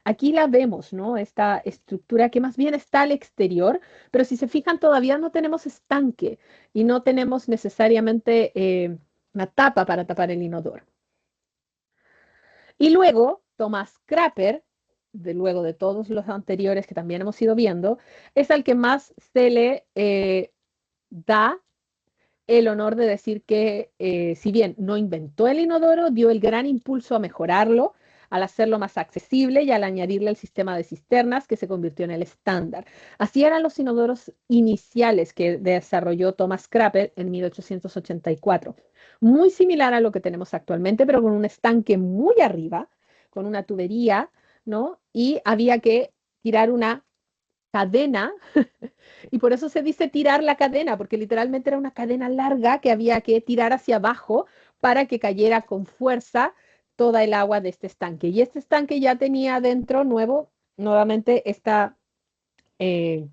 Aquí la vemos, ¿no? Esta estructura que más bien está al exterior, pero si se fijan todavía no tenemos estanque y no tenemos necesariamente una tapa para tapar el inodoro. Y luego, Thomas Crapper, luego de todos los anteriores que también hemos ido viendo, es al que más se le da el honor de decir que, si bien no inventó el inodoro, dio el gran impulso a mejorarlo, al hacerlo más accesible y al añadirle el sistema de cisternas que se convirtió en el estándar. Así eran los inodoros iniciales que desarrolló Thomas Crapper en 1884. Muy similar a lo que tenemos actualmente, pero con un estanque muy arriba, con una tubería, ¿no? Y había que tirar una cadena, y por eso se dice tirar la cadena, porque literalmente era una cadena larga que había que tirar hacia abajo para que cayera con fuerza toda el agua de este estanque. Y este estanque ya tenía dentro nuevamente esta eh,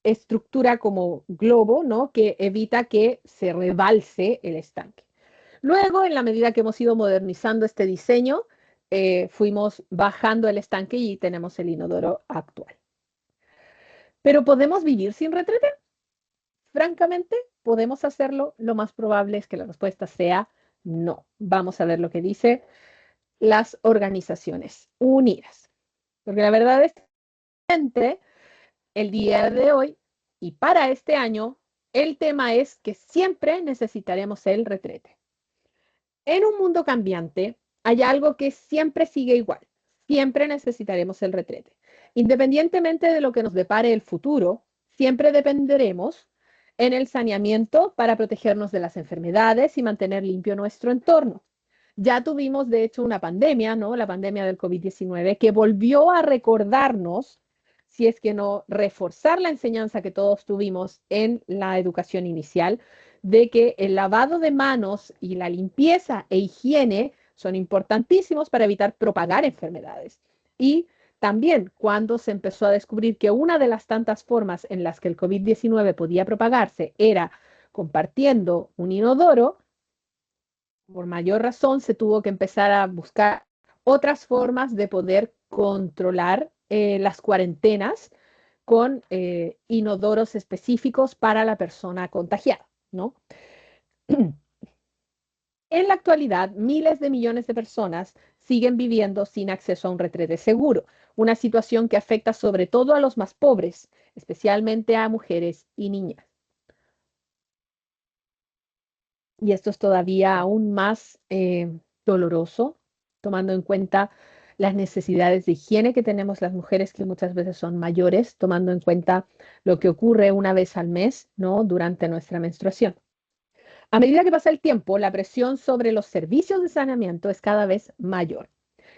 estructura como globo, ¿no? Que evita que se rebalse el estanque. Luego, en la medida que hemos ido modernizando este diseño, fuimos bajando el estanque y tenemos el inodoro actual. ¿Pero podemos vivir sin retrete? Francamente, ¿podemos hacerlo? Lo más probable es que la respuesta sea no. Vamos a ver lo que dice las Organizaciones Unidas. Porque la verdad es que el día de hoy y para este año, el tema es que siempre necesitaremos el retrete. En un mundo cambiante, hay algo que siempre sigue igual. Siempre necesitaremos el retrete. Independientemente de lo que nos depare el futuro, siempre dependeremos en el saneamiento para protegernos de las enfermedades y mantener limpio nuestro entorno. Ya tuvimos, de hecho, una pandemia, ¿no? La pandemia del COVID-19, que volvió a recordarnos, si es que no reforzar la enseñanza que todos tuvimos en la educación inicial, de que el lavado de manos y la limpieza e higiene son importantísimos para evitar propagar enfermedades. Y también cuando se empezó a descubrir que una de las tantas formas en las que el COVID-19 podía propagarse era compartiendo un inodoro, por mayor razón se tuvo que empezar a buscar otras formas de poder controlar las cuarentenas con inodoros específicos para la persona contagiada, ¿no? En la actualidad, miles de millones de personas siguen viviendo sin acceso a un retrete seguro, una situación que afecta sobre todo a los más pobres, especialmente a mujeres y niñas. Y esto es todavía aún más doloroso, tomando en cuenta las necesidades de higiene que tenemos las mujeres, que muchas veces son mayores, tomando en cuenta lo que ocurre una vez al mes, ¿no? Durante nuestra menstruación. A medida que pasa el tiempo, la presión sobre los servicios de saneamiento es cada vez mayor.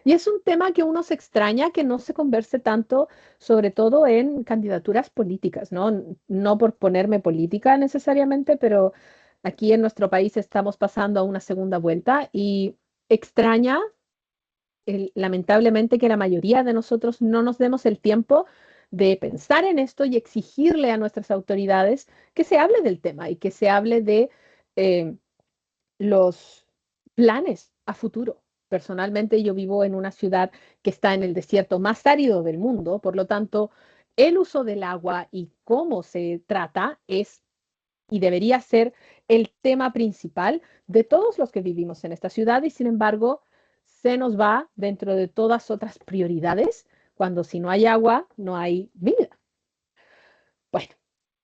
Y es un tema que uno se extraña que no se converse tanto, sobre todo en candidaturas políticas, ¿no? No por ponerme política necesariamente, pero aquí en nuestro país estamos pasando a una segunda vuelta y extraña, lamentablemente, que la mayoría de nosotros no nos demos el tiempo de pensar en esto y exigirle a nuestras autoridades que se hable del tema y que se hable de eh, los planes a futuro. Personalmente, yo vivo en una ciudad que está en el desierto más árido del mundo, por lo tanto, el uso del agua y cómo se trata es y debería ser el tema principal de todos los que vivimos en esta ciudad y sin embargo se nos va dentro de todas otras prioridades cuando si no hay agua no hay vida. Bueno,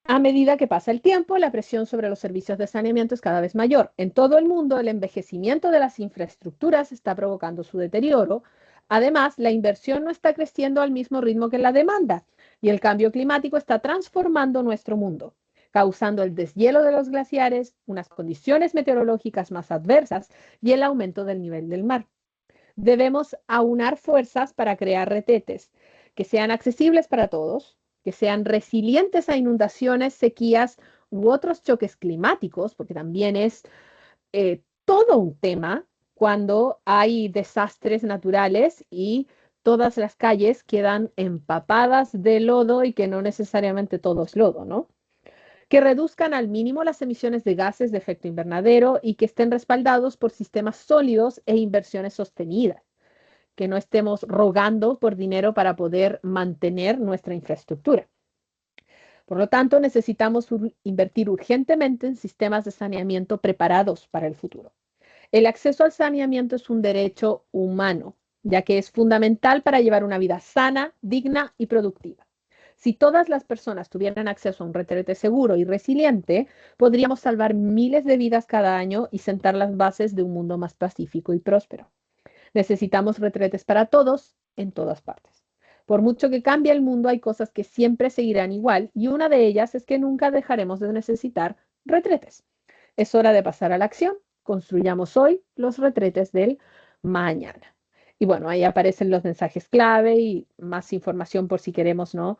a medida que pasa el tiempo, la presión sobre los servicios de saneamiento es cada vez mayor. En todo el mundo, el envejecimiento de las infraestructuras está provocando su deterioro. Además, la inversión no está creciendo al mismo ritmo que la demanda y el cambio climático está transformando nuestro mundo, causando el deshielo de los glaciares, unas condiciones meteorológicas más adversas y el aumento del nivel del mar. Debemos aunar fuerzas para crear retetes que sean accesibles para todos, que sean resilientes a inundaciones, sequías u otros choques climáticos, porque también es todo un tema cuando hay desastres naturales y todas las calles quedan empapadas de lodo y que no necesariamente todo es lodo, ¿no? Que reduzcan al mínimo las emisiones de gases de efecto invernadero y que estén respaldados por sistemas sólidos e inversiones sostenidas, que no estemos rogando por dinero para poder mantener nuestra infraestructura. Por lo tanto, necesitamos invertir urgentemente en sistemas de saneamiento preparados para el futuro. El acceso al saneamiento es un derecho humano, ya que es fundamental para llevar una vida sana, digna y productiva. Si todas las personas tuvieran acceso a un retrete seguro y resiliente, podríamos salvar miles de vidas cada año y sentar las bases de un mundo más pacífico y próspero. Necesitamos retretes para todos en todas partes. Por mucho que cambie el mundo, hay cosas que siempre seguirán igual y una de ellas es que nunca dejaremos de necesitar retretes. Es hora de pasar a la acción. Construyamos hoy los retretes del mañana. Y bueno, ahí aparecen los mensajes clave y más información por si queremos, ¿no?,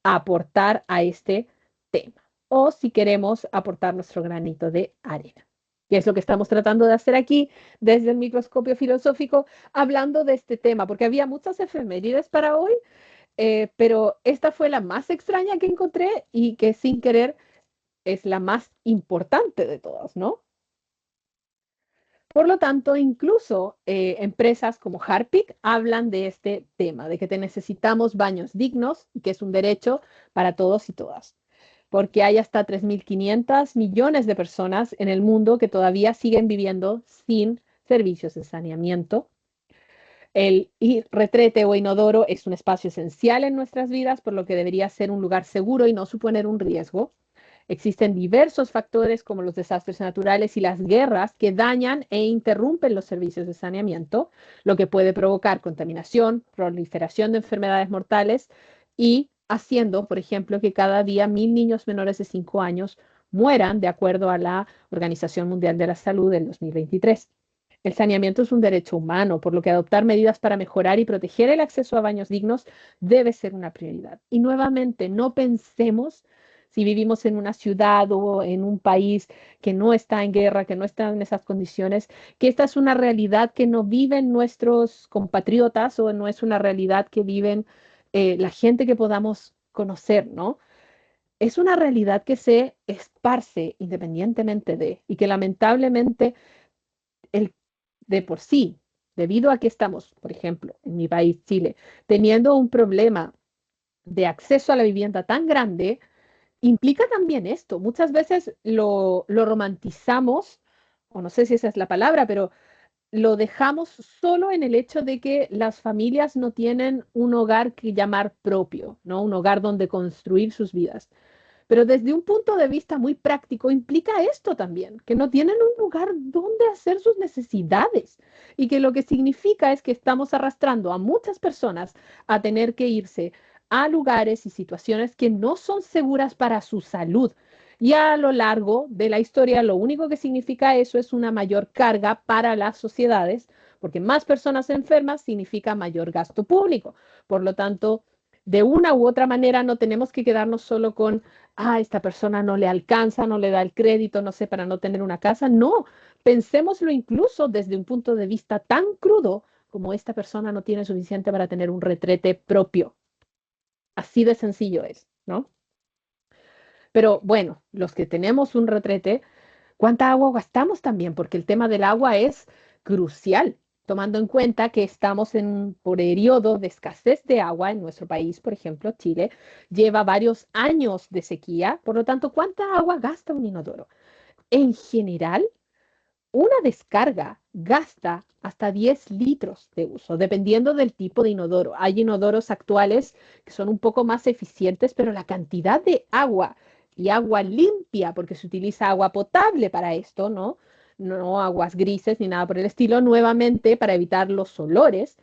aportar a este tema o si queremos aportar nuestro granito de arena, que es lo que estamos tratando de hacer aquí desde el microscopio filosófico, hablando de este tema, porque había muchas efemérides para hoy, pero esta fue la más extraña que encontré y que sin querer es la más importante de todas, ¿no? Por lo tanto, incluso empresas como Harpic hablan de este tema, de que te necesitamos baños dignos y que es un derecho para todos y todas, porque hay hasta 3.500 millones de personas en el mundo que todavía siguen viviendo sin servicios de saneamiento. El retrete o inodoro es un espacio esencial en nuestras vidas, por lo que debería ser un lugar seguro y no suponer un riesgo. Existen diversos factores como los desastres naturales y las guerras que dañan e interrumpen los servicios de saneamiento, lo que puede provocar contaminación, proliferación de enfermedades mortales y haciendo, por ejemplo, que cada día 1.000 niños menores de 5 años mueran, de acuerdo a la Organización Mundial de la Salud del 2023. El saneamiento es un derecho humano, por lo que adoptar medidas para mejorar y proteger el acceso a baños dignos debe ser una prioridad. Y nuevamente, no pensemos si vivimos en una ciudad o en un país que no está en guerra, que no está en esas condiciones, que esta es una realidad que no viven nuestros compatriotas o no es una realidad que viven la gente que podamos conocer, ¿no? Es una realidad que se esparce independientemente de y que lamentablemente el de por sí, debido a que estamos, por ejemplo, en mi país, Chile, teniendo un problema de acceso a la vivienda tan grande, implica también esto. Muchas veces lo romantizamos, o no sé si esa es la palabra, pero lo dejamos solo en el hecho de que las familias no tienen un hogar que llamar propio, ¿no? Un hogar donde construir sus vidas. Pero desde un punto de vista muy práctico implica esto también, que no tienen un lugar donde hacer sus necesidades y que lo que significa es que estamos arrastrando a muchas personas a tener que irse a lugares y situaciones que no son seguras para su salud. Y a lo largo de la historia, lo único que significa eso es una mayor carga para las sociedades, porque más personas enfermas significa mayor gasto público. Por lo tanto, de una u otra manera, no tenemos que quedarnos solo con esta persona no le alcanza, no le da el crédito, no sé, para no tener una casa. No, pensémoslo incluso desde un punto de vista tan crudo como esta persona no tiene suficiente para tener un retrete propio. Así de sencillo es, ¿no? Pero bueno, los que tenemos un retrete, ¿cuánta agua gastamos también? Porque el tema del agua es crucial, tomando en cuenta que estamos en un periodo de escasez de agua en nuestro país, por ejemplo, Chile, lleva varios años de sequía, por lo tanto, ¿cuánta agua gasta un inodoro? En general, una descarga gasta hasta 10 litros de uso, dependiendo del tipo de inodoro. Hay inodoros actuales que son un poco más eficientes, pero la cantidad de agua y agua limpia, porque se utiliza agua potable para esto, ¿no? No aguas grises ni nada por el estilo, nuevamente para evitar los olores.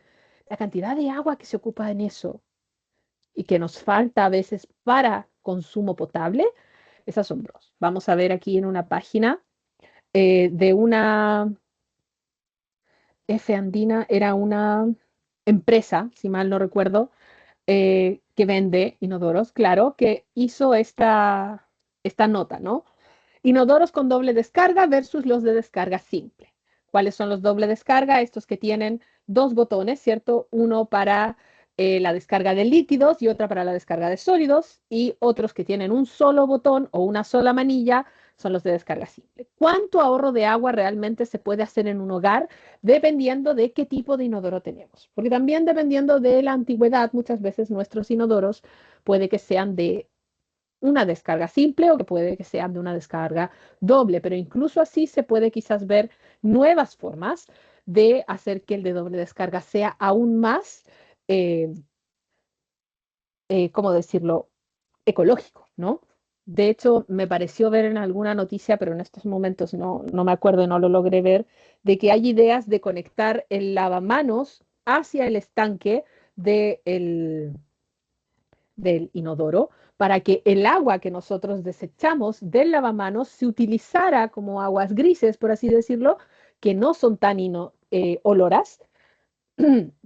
La cantidad de agua que se ocupa en eso y que nos falta a veces para consumo potable es asombroso. Vamos a ver aquí en una página de una F Andina, era una empresa, si mal no recuerdo, que vende inodoros, claro, que hizo esta nota, ¿no? Inodoros con doble descarga versus los de descarga simple. ¿Cuáles son los doble descarga? Estos que tienen dos botones, ¿cierto? Uno para la descarga de líquidos y otra para la descarga de sólidos, y otros que tienen un solo botón o una sola manilla son los de descarga simple. ¿Cuánto ahorro de agua realmente se puede hacer en un hogar dependiendo de qué tipo de inodoro tenemos? Porque también dependiendo de la antigüedad, muchas veces nuestros inodoros puede que sean de una descarga simple o que puede que sean de una descarga doble, pero incluso así se puede quizás ver nuevas formas de hacer que el de doble descarga sea aún más, eh, ¿cómo decirlo?, ecológico, ¿no? De hecho, me pareció ver en alguna noticia, pero en estos momentos no me acuerdo, no lo logré ver, de que hay ideas de conectar el lavamanos hacia el estanque de del inodoro para que el agua que nosotros desechamos del lavamanos se utilizara como aguas grises, por así decirlo, que no son tan oloras,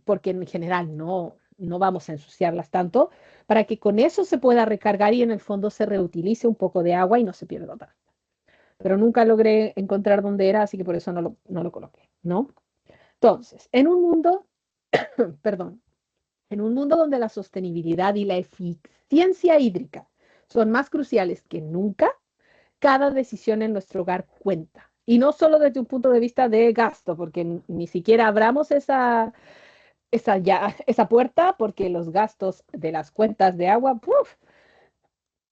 porque en general no vamos a ensuciarlas tanto, para que con eso se pueda recargar y en el fondo se reutilice un poco de agua y no se pierda tanto. Pero nunca logré encontrar dónde era, así que por eso no lo coloqué, ¿no? Entonces, en un mundo, perdón, en un mundo donde la sostenibilidad y la eficiencia hídrica son más cruciales que nunca, cada decisión en nuestro hogar cuenta. Y no solo desde un punto de vista de gasto, porque ni siquiera abramos esa puerta, porque los gastos de las cuentas de agua ¡puf!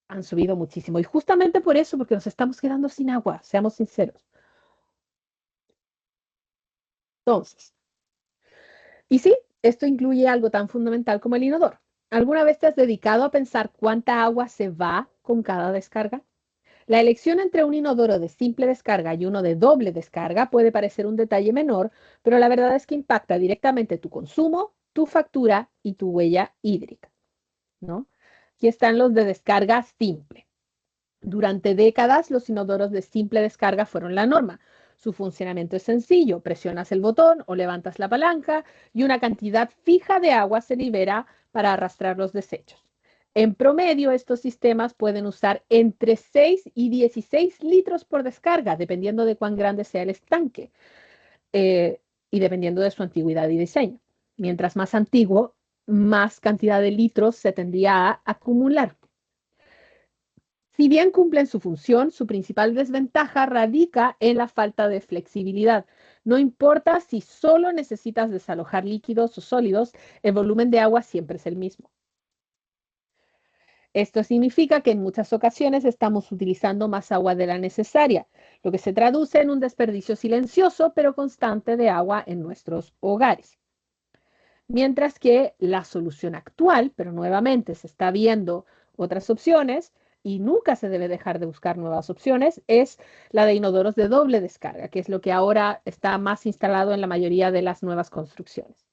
Han subido muchísimo. Y justamente por eso, porque nos estamos quedando sin agua, seamos sinceros. Entonces, y sí, esto incluye algo tan fundamental como el inodoro. ¿Alguna vez te has dedicado a pensar cuánta agua se va con cada descarga? La elección entre un inodoro de simple descarga y uno de doble descarga puede parecer un detalle menor, pero la verdad es que impacta directamente tu consumo, tu factura y tu huella hídrica, ¿no? Aquí están los de descarga simple. Durante décadas, los inodoros de simple descarga fueron la norma. Su funcionamiento es sencillo: presionas el botón o levantas la palanca y una cantidad fija de agua se libera para arrastrar los desechos. En promedio, estos sistemas pueden usar entre 6 y 16 litros por descarga, dependiendo de cuán grande sea el estanque y dependiendo de su antigüedad y diseño. Mientras más antiguo, más cantidad de litros se tendría a acumular. Si bien cumplen su función, su principal desventaja radica en la falta de flexibilidad. No importa si solo necesitas desalojar líquidos o sólidos, el volumen de agua siempre es el mismo. Esto significa que en muchas ocasiones estamos utilizando más agua de la necesaria, lo que se traduce en un desperdicio silencioso pero constante de agua en nuestros hogares. Mientras que la solución actual, pero nuevamente se está viendo otras opciones y nunca se debe dejar de buscar nuevas opciones, es la de inodoros de doble descarga, que es lo que ahora está más instalado en la mayoría de las nuevas construcciones.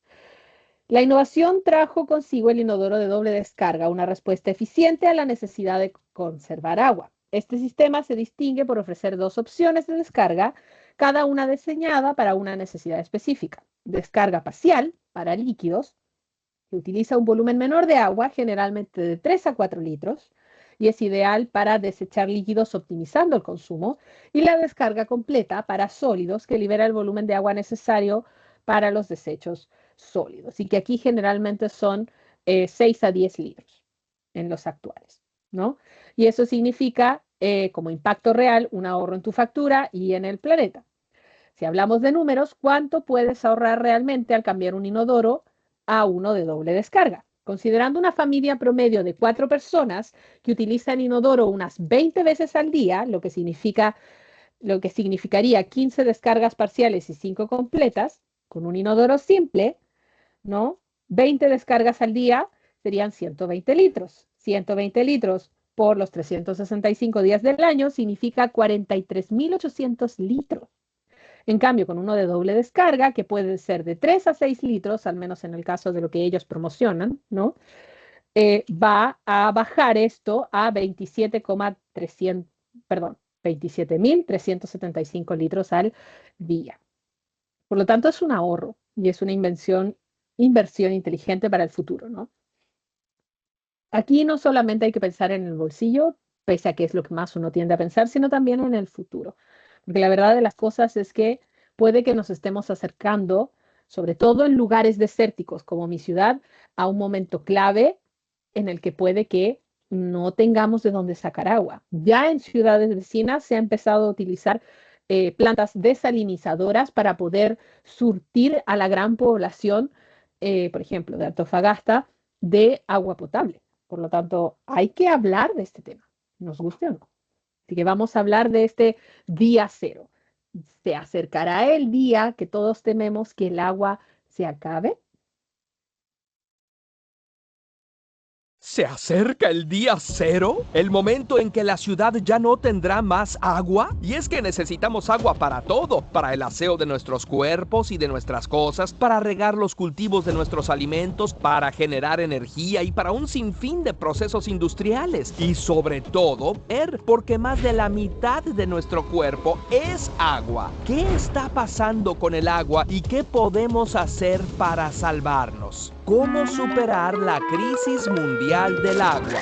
La innovación trajo consigo el inodoro de doble descarga, una respuesta eficiente a la necesidad de conservar agua. Este sistema se distingue por ofrecer dos opciones de descarga, cada una diseñada para una necesidad específica. Descarga parcial para líquidos, que utiliza un volumen menor de agua, generalmente de 3 a 4 litros, y es ideal para desechar líquidos optimizando el consumo, y la descarga completa para sólidos, que libera el volumen de agua necesario para los desechos sólidos, y que aquí generalmente son 6 a 10 litros en los actuales, ¿no? Y eso significa, como impacto real, un ahorro en tu factura y en el planeta. Si hablamos de números, ¿cuánto puedes ahorrar realmente al cambiar un inodoro a uno de doble descarga? Considerando una familia promedio de 4 personas que utilizan inodoro unas 20 veces al día, lo que significaría 15 descargas parciales y 5 completas, con un inodoro simple, ¿no? 20 descargas al día serían 120 litros. 120 litros por los 365 días del año significa 43.800 litros. En cambio, con uno de doble descarga, que puede ser de 3 a 6 litros, al menos en el caso de lo que ellos promocionan, ¿no? Va a bajar esto a 27.375 litros al día. Por lo tanto, es un ahorro y es una inversión inteligente para el futuro, ¿no? Aquí no solamente hay que pensar en el bolsillo, pese a que es lo que más uno tiende a pensar, sino también en el futuro. Porque la verdad de las cosas es que puede que nos estemos acercando, sobre todo en lugares desérticos como mi ciudad, a un momento clave en el que puede que no tengamos de dónde sacar agua. Ya en ciudades vecinas se ha empezado a utilizar plantas desalinizadoras para poder surtir a la gran población, por ejemplo, de Antofagasta, de agua potable. Por lo tanto, hay que hablar de este tema, nos guste o no. Así que vamos a hablar de este día cero. ¿Se acercará el día que todos tememos que el agua se acabe? ¿Se acerca el día cero? ¿El momento en que la ciudad ya no tendrá más agua? Y es que necesitamos agua para todo, para el aseo de nuestros cuerpos y de nuestras cosas, para regar los cultivos de nuestros alimentos, para generar energía y para un sinfín de procesos industriales. Y sobre todo, porque más de la mitad de nuestro cuerpo es agua. ¿Qué está pasando con el agua y qué podemos hacer para salvarnos? ¿Cómo superar la crisis mundial del agua?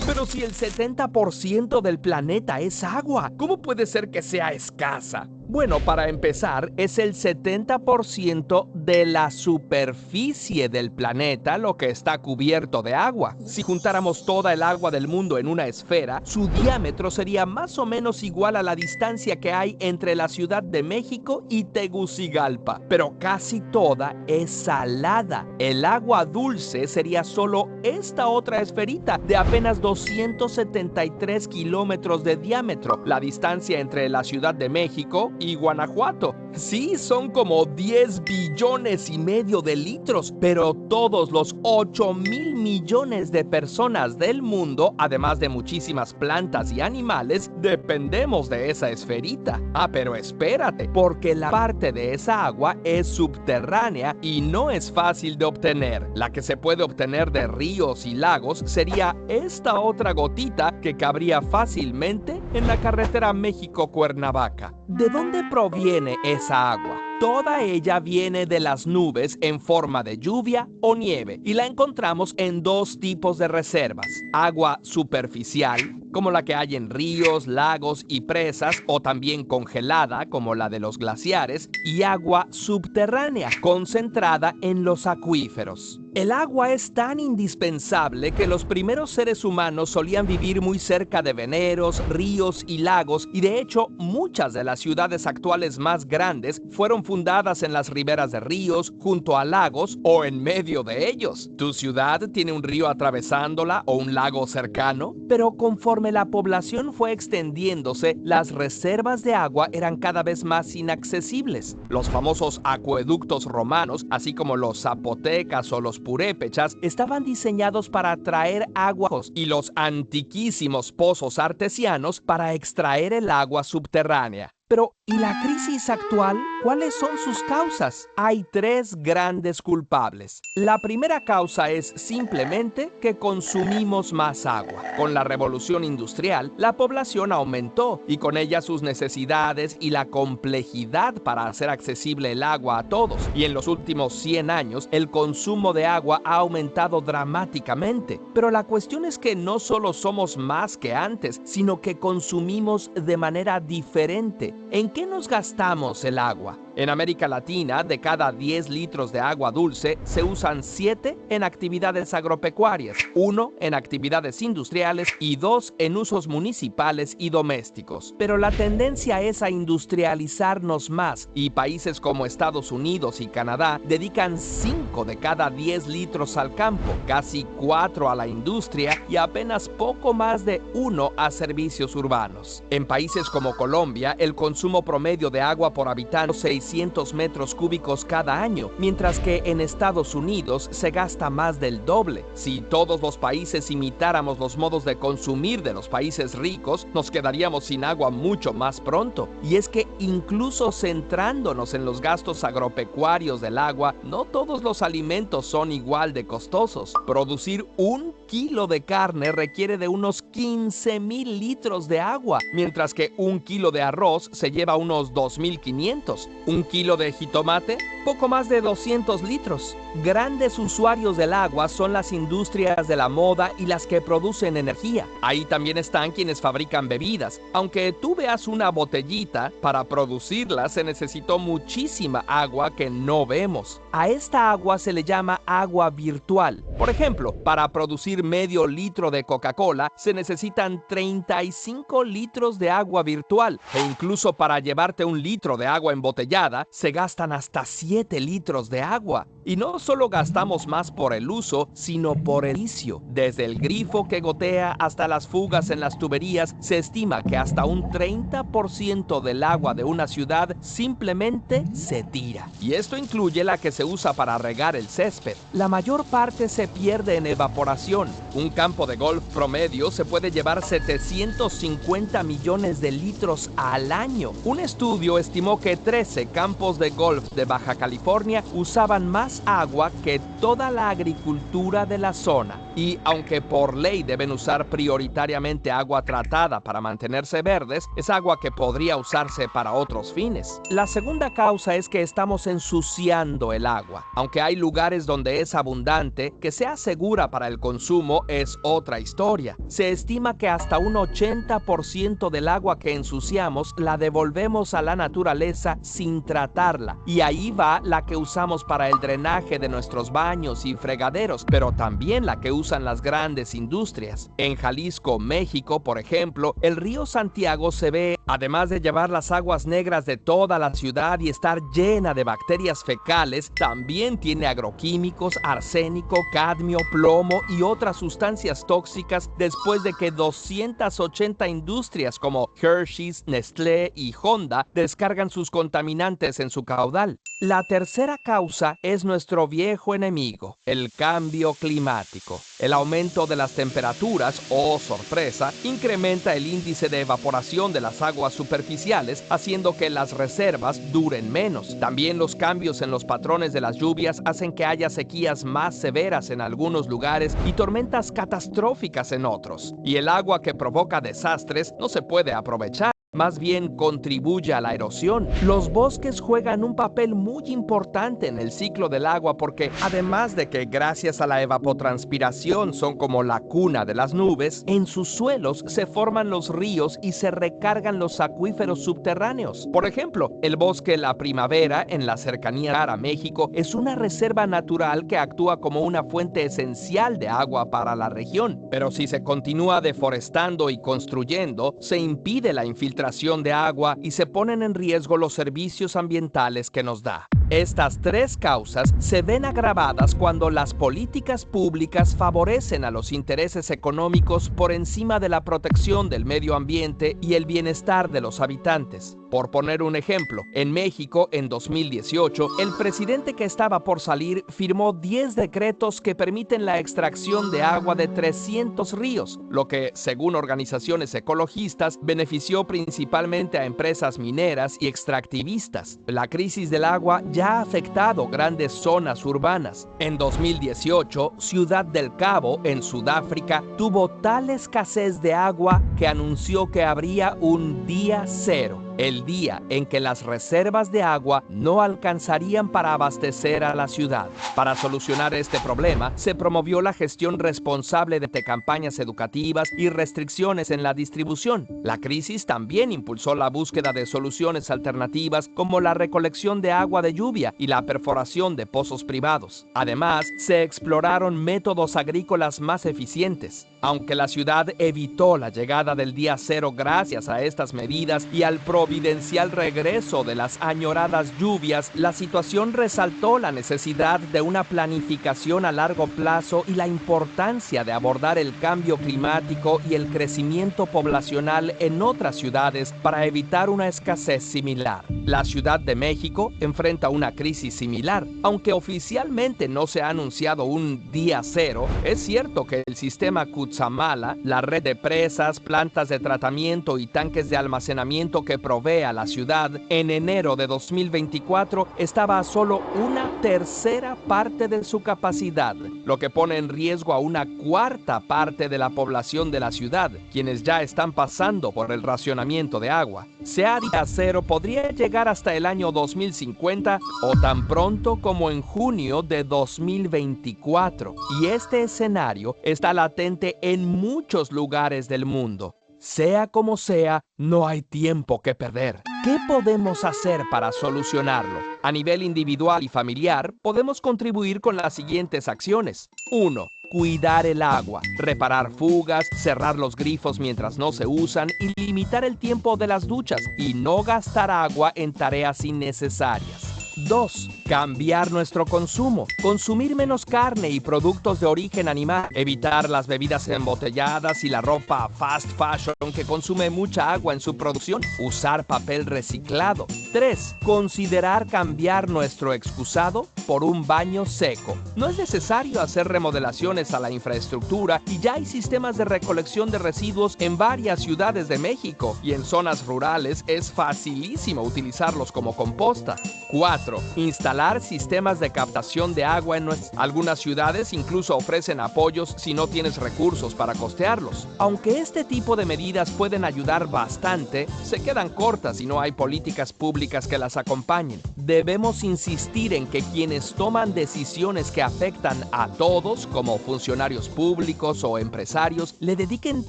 Pero si el 70% del planeta es agua, ¿cómo puede ser que sea escasa? Bueno, para empezar, es el 70% de la superficie del planeta lo que está cubierto de agua. Si juntáramos toda el agua del mundo en una esfera, su diámetro sería más o menos igual a la distancia que hay entre la Ciudad de México y Tegucigalpa. Pero casi toda es salada. El agua dulce sería solo esta otra esferita de apenas 273 kilómetros de diámetro, la distancia entre la Ciudad de México y Guanajuato. Sí, son como 10 billones y medio de litros, pero todos los 8,000 millones de personas del mundo, además de muchísimas plantas y animales, dependemos de esa esferita. Pero espérate, porque la parte de esa agua es subterránea y no es fácil de obtener. La que se puede obtener de ríos y lagos sería esta otra gotita que cabría fácilmente en la carretera México-Cuernavaca. ¿De dónde proviene esa agua? Toda ella viene de las nubes en forma de lluvia o nieve y la encontramos en dos tipos de reservas: agua superficial, como la que hay en ríos, lagos y presas, o también congelada, como la de los glaciares, y agua subterránea, concentrada en los acuíferos. El agua es tan indispensable que los primeros seres humanos solían vivir muy cerca de veneros, ríos y lagos, y de hecho muchas de las ciudades actuales más grandes fueron fundadas en las riberas de ríos, junto a lagos o en medio de ellos. ¿Tu ciudad tiene un río atravesándola o un lago cercano? Pero conforme la población fue extendiéndose, las reservas de agua eran cada vez más inaccesibles. Los famosos acueductos romanos, así como los zapotecas o los purépechas, estaban diseñados para traer agua, y los antiquísimos pozos artesianos para extraer el agua subterránea. Pero, ¿y la crisis actual? ¿Cuáles son sus causas? Hay tres grandes culpables. La primera causa es simplemente que consumimos más agua. Con la revolución industrial, la población aumentó y con ella sus necesidades y la complejidad para hacer accesible el agua a todos. Y en los últimos 100 años, el consumo de agua ha aumentado dramáticamente. Pero la cuestión es que no solo somos más que antes, sino que consumimos de manera diferente. ¿En qué nos gastamos el agua? En América Latina, de cada 10 litros de agua dulce, se usan 7 en actividades agropecuarias, 1 en actividades industriales y 2 en usos municipales y domésticos. Pero la tendencia es a industrializarnos más, y países como Estados Unidos y Canadá dedican 5 de cada 10 litros al campo, casi 4 a la industria y apenas poco más de 1 a servicios urbanos. En países como Colombia, el consumo promedio de agua por habitante es 600 metros cúbicos cada año, mientras que en Estados Unidos se gasta más del doble. Si todos los países imitáramos los modos de consumir de los países ricos, nos quedaríamos sin agua mucho más pronto. Y es que incluso centrándonos en los gastos agropecuarios del agua, no todos los alimentos son igual de costosos. Producir 1 kilo de carne requiere de unos 15,000 litros de agua, mientras que 1 kilo de arroz se lleva unos 2,500. 1 kilo de jitomate, poco más de 200 litros. Grandes usuarios del agua son las industrias de la moda y las que producen energía. Ahí también están quienes fabrican bebidas. Aunque tú veas una botellita, para producirla se necesitó muchísima agua que no vemos. A esta agua se le llama agua virtual. Por ejemplo, para producir medio litro de Coca-Cola se necesitan 35 litros de agua virtual. E incluso para llevarte 1 litro de agua embotellada se gastan hasta 7 litros de agua. Y no solo gastamos más por el uso, sino por el vicio. Desde el grifo que gotea hasta las fugas en las tuberías, se estima que hasta un 30% del agua de una ciudad simplemente se tira. Y esto incluye la que se usa para regar el césped. La mayor parte se pierde en evaporación. Un campo de golf promedio se puede llevar 750 millones de litros al año. Un estudio estimó que 13 campos de golf de Baja California usaban más agua que toda la agricultura de la zona. Y aunque por ley deben usar prioritariamente agua tratada para mantenerse verdes, es agua que podría usarse para otros fines. La segunda causa es que estamos ensuciando el agua. Aunque hay lugares donde es abundante, que sea segura para el consumo es otra historia. Se estima que hasta un 80% del agua que ensuciamos la devolvemos a la naturaleza sin tratarla. Y ahí va la que usamos para el drenaje de nuestros baños y fregaderos, pero también la que usan las grandes industrias. En Jalisco, México, por ejemplo, el río Santiago se ve, además de llevar las aguas negras de toda la ciudad y estar llena de bacterias fecales, también tiene agroquímicos, arsénico, cadmio, plomo y otras sustancias tóxicas después de que 280 industrias como Hershey's, Nestlé y Honda descargan sus contaminantes en su caudal. La tercera causa es nuestro viejo enemigo, el cambio climático. El aumento de las temperaturas, oh sorpresa, incrementa el índice de evaporación de las aguas superficiales, haciendo que las reservas duren menos. También los cambios en los patrones de las lluvias hacen que haya sequías más severas en algunos lugares y tormentas catastróficas en otros. Y el agua que provoca desastres no se puede aprovechar. Más bien contribuye a la erosión. Los bosques juegan un papel muy importante en el ciclo del agua porque, además de que gracias a la evapotranspiración son como la cuna de las nubes, en sus suelos se forman los ríos y se recargan los acuíferos subterráneos. Por ejemplo, el bosque La Primavera, en la cercanía a México, es una reserva natural que actúa como una fuente esencial de agua para la región. Pero si se continúa deforestando y construyendo, se impide la infiltración de agua y se ponen en riesgo los servicios ambientales que nos da. Estas tres causas se ven agravadas cuando las políticas públicas favorecen a los intereses económicos por encima de la protección del medio ambiente y el bienestar de los habitantes. Por poner un ejemplo, en México, en 2018, el presidente que estaba por salir firmó 10 decretos que permiten la extracción de agua de 300 ríos, lo que, según organizaciones ecologistas, benefició principalmente a empresas mineras y extractivistas. La crisis del agua ya ha afectado grandes zonas urbanas. En 2018, Ciudad del Cabo, en Sudáfrica, tuvo tal escasez de agua que anunció que habría un día cero. El día en que las reservas de agua no alcanzarían para abastecer a la ciudad. Para solucionar este problema, se promovió la gestión responsable de campañas educativas y restricciones en la distribución. La crisis también impulsó la búsqueda de soluciones alternativas como la recolección de agua de lluvia y la perforación de pozos privados. Además, se exploraron métodos agrícolas más eficientes. Aunque la ciudad evitó la llegada del día cero gracias a estas medidas y al providencial regreso de las añoradas lluvias, la situación resaltó la necesidad de una planificación a largo plazo y la importancia de abordar el cambio climático y el crecimiento poblacional en otras ciudades para evitar una escasez similar. La Ciudad de México enfrenta una crisis similar. Aunque oficialmente no se ha anunciado un día cero, es cierto que el sistema Cutzamala, la red de presas, plantas de tratamiento y tanques de almacenamiento que provee a la ciudad, en enero de 2024 estaba a solo una tercera parte de su capacidad, lo que pone en riesgo a una cuarta parte de la población de la ciudad, quienes ya están pasando por el racionamiento de agua. Sea día cero podría llegar hasta el año 2050 o tan pronto como en junio de 2024, y este escenario está latente en muchos lugares del mundo. Sea como sea, no hay tiempo que perder. ¿Qué podemos hacer para solucionarlo? A nivel individual y familiar, podemos contribuir con las siguientes acciones. 1. Cuidar el agua, reparar fugas, cerrar los grifos mientras no se usan y limitar el tiempo de las duchas y no gastar agua en tareas innecesarias. 2. Cambiar nuestro consumo. Consumir menos carne y productos de origen animal. Evitar las bebidas embotelladas y la ropa fast fashion que consume mucha agua en su producción. Usar papel reciclado. 3. Considerar cambiar nuestro excusado por un baño seco. No es necesario hacer remodelaciones a la infraestructura y ya hay sistemas de recolección de residuos en varias ciudades de México y en zonas rurales es facilísimo utilizarlos como composta. 4. 4. Instalar sistemas de captación de agua en algunas ciudades incluso ofrecen apoyos si no tienes recursos para costearlos. Aunque este tipo de medidas pueden ayudar bastante, se quedan cortas si no hay políticas públicas que las acompañen. Debemos insistir en que quienes toman decisiones que afectan a todos, como funcionarios públicos o empresarios, le dediquen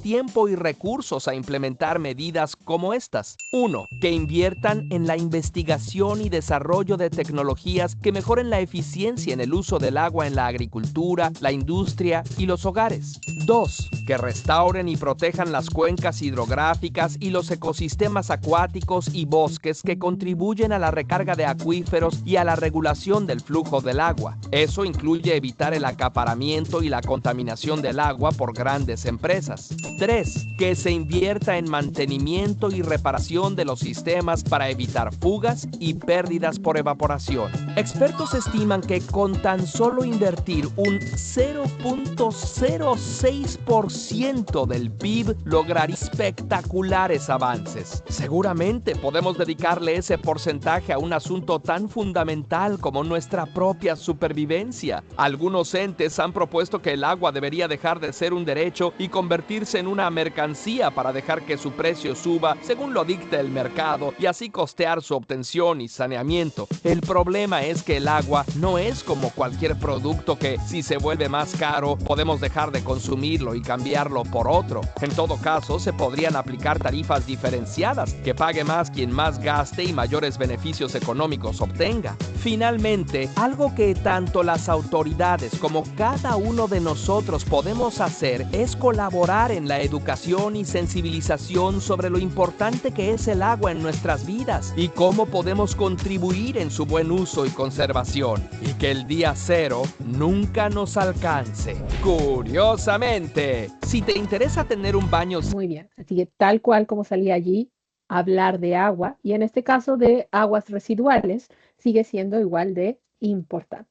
tiempo y recursos a implementar medidas como estas. 1. Que inviertan en la investigación y desarrollo de tecnologías que mejoren la eficiencia en el uso del agua en la agricultura, la industria y los hogares. 2. Que restauren y protejan las cuencas hidrográficas y los ecosistemas acuáticos y bosques que contribuyen a la recarga de acuíferos y a la regulación del flujo del agua. Eso incluye evitar el acaparamiento y la contaminación del agua por grandes empresas. 3. Que se invierta en mantenimiento y reparación de los sistemas para evitar fugas y pérdidas por evaporación. Expertos estiman que con tan solo invertir un 0.06% del PIB lograría espectaculares avances. Seguramente podemos dedicarle ese porcentaje a un asunto tan fundamental como nuestra propia supervivencia. Algunos entes han propuesto que el agua debería dejar de ser un derecho y convertirse en una mercancía para dejar que su precio suba según lo dicte el mercado y así costear su obtención y saneamiento. El problema es que el agua no es como cualquier producto que, si se vuelve más caro, podemos dejar de consumirlo y cambiarlo por otro. En todo caso, se podrían aplicar tarifas diferenciadas, que pague más quien más gaste y mayores beneficios económicos obtenga. Finalmente, algo que tanto las autoridades como cada uno de nosotros podemos hacer es colaborar en la educación y sensibilización sobre lo importante que es el agua en nuestras vidas y cómo podemos contribuir en su buen uso y conservación, y que el día cero nunca nos alcance. Curiosamente, si te interesa tener un baño... Muy bien, así que tal cual como salía allí, hablar de agua, y en este caso de aguas residuales, sigue siendo igual de importante.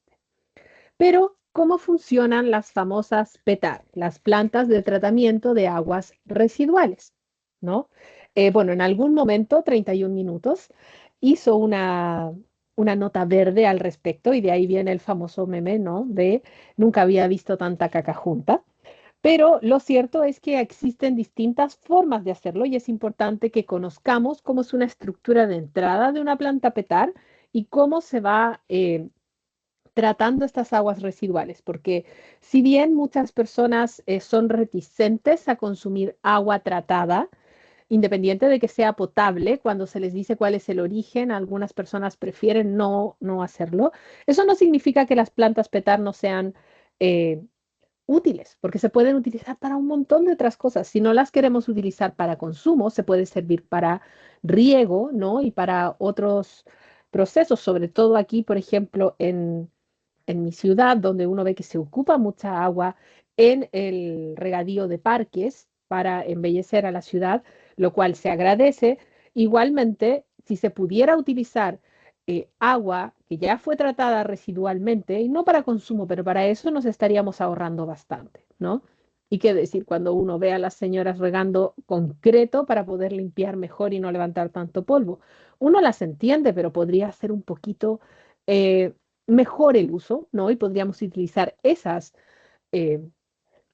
Pero, ¿cómo funcionan las famosas PETAR, las plantas de tratamiento de aguas residuales? ¿No? Bueno, en algún momento, 31 minutos, hizo una nota verde al respecto, y de ahí viene el famoso meme, ¿no? De nunca había visto tanta caca junta. Pero lo cierto es que existen distintas formas de hacerlo y es importante que conozcamos cómo es una estructura de entrada de una planta PETAR y cómo se va tratando estas aguas residuales, porque si bien muchas personas son reticentes a consumir agua tratada, independiente de que sea potable, cuando se les dice cuál es el origen, algunas personas prefieren no hacerlo. Eso no significa que las plantas PETAR no sean útiles, porque se pueden utilizar para un montón de otras cosas. Si no las queremos utilizar para consumo, se puede servir para riego, ¿no? Y para otros procesos, sobre todo aquí, por ejemplo, en mi ciudad, donde uno ve que se ocupa mucha agua en el regadío de parques para embellecer a la ciudad, lo cual se agradece. Igualmente, si se pudiera utilizar agua que ya fue tratada residualmente, y no para consumo, pero para eso nos estaríamos ahorrando bastante, ¿no? Y qué decir, cuando uno ve a las señoras regando concreto para poder limpiar mejor y no levantar tanto polvo, uno las entiende, pero podría ser un poquito mejor el uso, ¿no? Y podríamos utilizar esas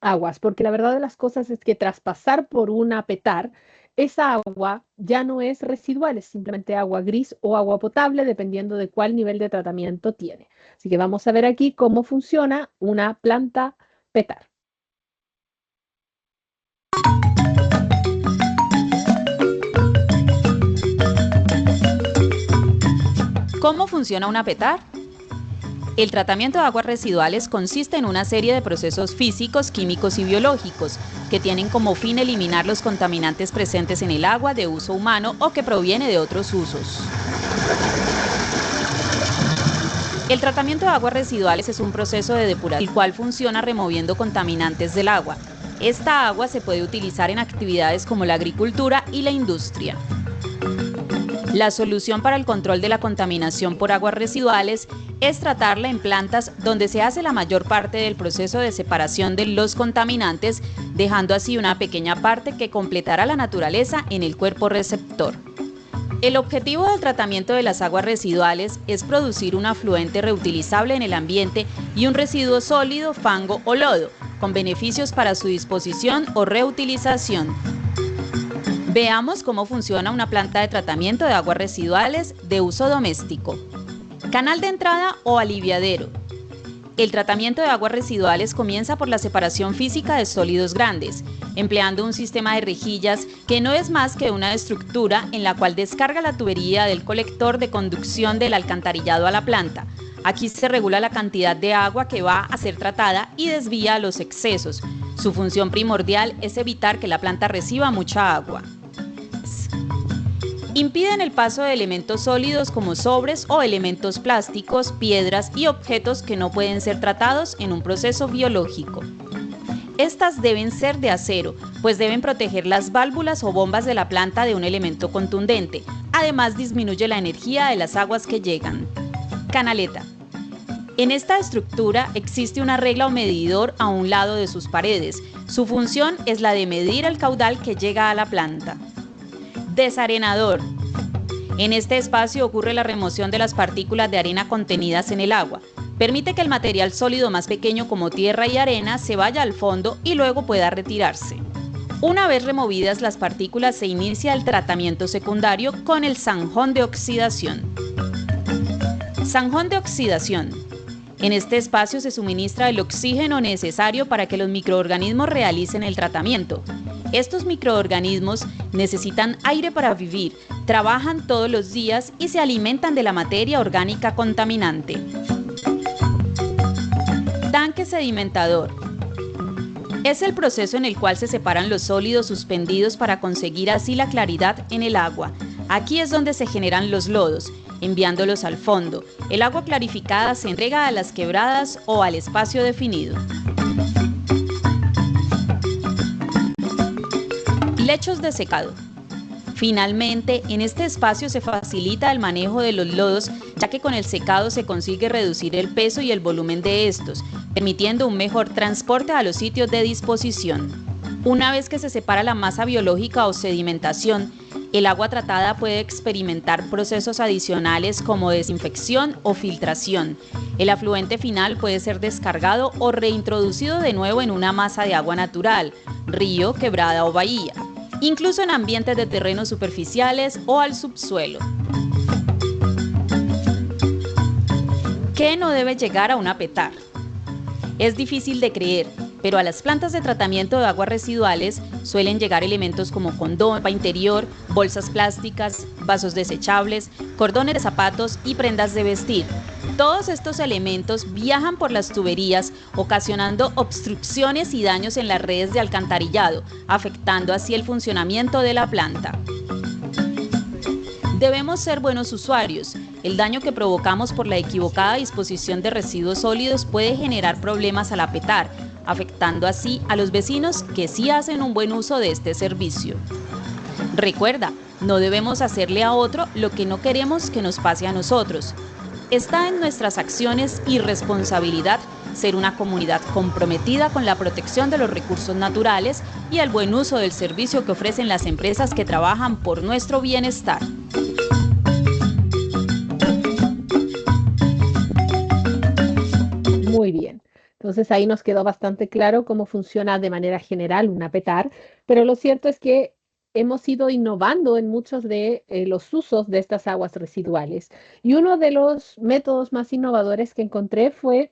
aguas, porque la verdad de las cosas es que tras pasar por una PETAR, esa agua ya no es residual, es simplemente agua gris o agua potable, dependiendo de cuál nivel de tratamiento tiene. Así que vamos a ver aquí cómo funciona una planta PETAR. ¿Cómo funciona una PETAR? El tratamiento de aguas residuales consiste en una serie de procesos físicos, químicos y biológicos que tienen como fin eliminar los contaminantes presentes en el agua de uso humano o que proviene de otros usos. El tratamiento de aguas residuales es un proceso de depuración, el cual funciona removiendo contaminantes del agua. Esta agua se puede utilizar en actividades como la agricultura y la industria. La solución para el control de la contaminación por aguas residuales es tratarla en plantas donde se hace la mayor parte del proceso de separación de los contaminantes, dejando así una pequeña parte que completará la naturaleza en el cuerpo receptor. El objetivo del tratamiento de las aguas residuales es producir un afluente reutilizable en el ambiente y un residuo sólido, fango o lodo, con beneficios para su disposición o reutilización. Veamos cómo funciona una planta de tratamiento de aguas residuales de uso doméstico. Canal de entrada o aliviadero. El tratamiento de aguas residuales comienza por la separación física de sólidos grandes, empleando un sistema de rejillas que no es más que una estructura en la cual descarga la tubería del colector de conducción del alcantarillado a la planta. Aquí se regula la cantidad de agua que va a ser tratada y desvía los excesos. Su función primordial es evitar que la planta reciba mucha agua. Impiden el paso de elementos sólidos como sobres o elementos plásticos, piedras y objetos que no pueden ser tratados en un proceso biológico. Estas deben ser de acero, pues deben proteger las válvulas o bombas de la planta de un elemento contundente. Además, disminuye la energía de las aguas que llegan. Canaleta. En esta estructura existe una regla o medidor a un lado de sus paredes. Su función es la de medir el caudal que llega a la planta. Desarenador. En este espacio ocurre la remoción de las partículas de arena contenidas en el agua. Permite que el material sólido más pequeño como tierra y arena se vaya al fondo y luego pueda retirarse. Una vez removidas las partículas se inicia el tratamiento secundario con el zanjón de oxidación. Zanjón de oxidación. En este espacio se suministra el oxígeno necesario para que los microorganismos realicen el tratamiento. Estos microorganismos necesitan aire para vivir, trabajan todos los días y se alimentan de la materia orgánica contaminante. Tanque sedimentador. Es el proceso en el cual se separan los sólidos suspendidos para conseguir así la claridad en el agua. Aquí es donde se generan los lodos, enviándolos al fondo. El agua clarificada se entrega a las quebradas o al espacio definido. Lechos de secado. Finalmente, en este espacio se facilita el manejo de los lodos, ya que con el secado se consigue reducir el peso y el volumen de estos, permitiendo un mejor transporte a los sitios de disposición. Una vez que se separa la masa biológica o sedimentación, el agua tratada puede experimentar procesos adicionales como desinfección o filtración. El afluente final puede ser descargado o reintroducido de nuevo en una masa de agua natural, río, quebrada o bahía, incluso en ambientes de terrenos superficiales o al subsuelo. ¿Qué no debe llegar a una petar? Es difícil de creer, pero a las plantas de tratamiento de aguas residuales suelen llegar elementos como condón, ropa interior, bolsas plásticas, vasos desechables, cordones de zapatos y prendas de vestir. Todos estos elementos viajan por las tuberías, ocasionando obstrucciones y daños en las redes de alcantarillado, afectando así el funcionamiento de la planta. Debemos ser buenos usuarios. El daño que provocamos por la equivocada disposición de residuos sólidos puede generar problemas al apetar, afectando así a los vecinos que sí hacen un buen uso de este servicio. Recuerda, no debemos hacerle a otro lo que no queremos que nos pase a nosotros. Está en nuestras acciones y responsabilidad ser una comunidad comprometida con la protección de los recursos naturales y el buen uso del servicio que ofrecen las empresas que trabajan por nuestro bienestar. Muy bien. Entonces ahí nos quedó bastante claro cómo funciona de manera general una petar, pero lo cierto es que hemos ido innovando en muchos de los usos de estas aguas residuales. Y uno de los métodos más innovadores que encontré fue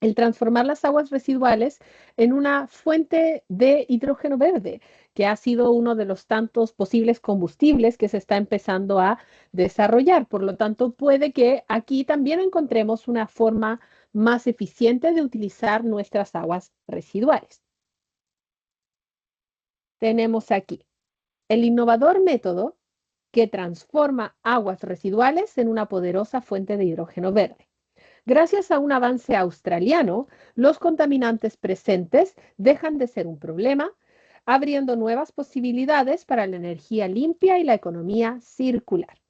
el transformar las aguas residuales en una fuente de hidrógeno verde, que ha sido uno de los tantos posibles combustibles que se está empezando a desarrollar. Por lo tanto, puede que aquí también encontremos una forma más eficiente de utilizar nuestras aguas residuales. Tenemos aquí el innovador método que transforma aguas residuales en una poderosa fuente de hidrógeno verde. Gracias a un avance australiano, los contaminantes presentes dejan de ser un problema, abriendo nuevas posibilidades para la energía limpia y la economía circular.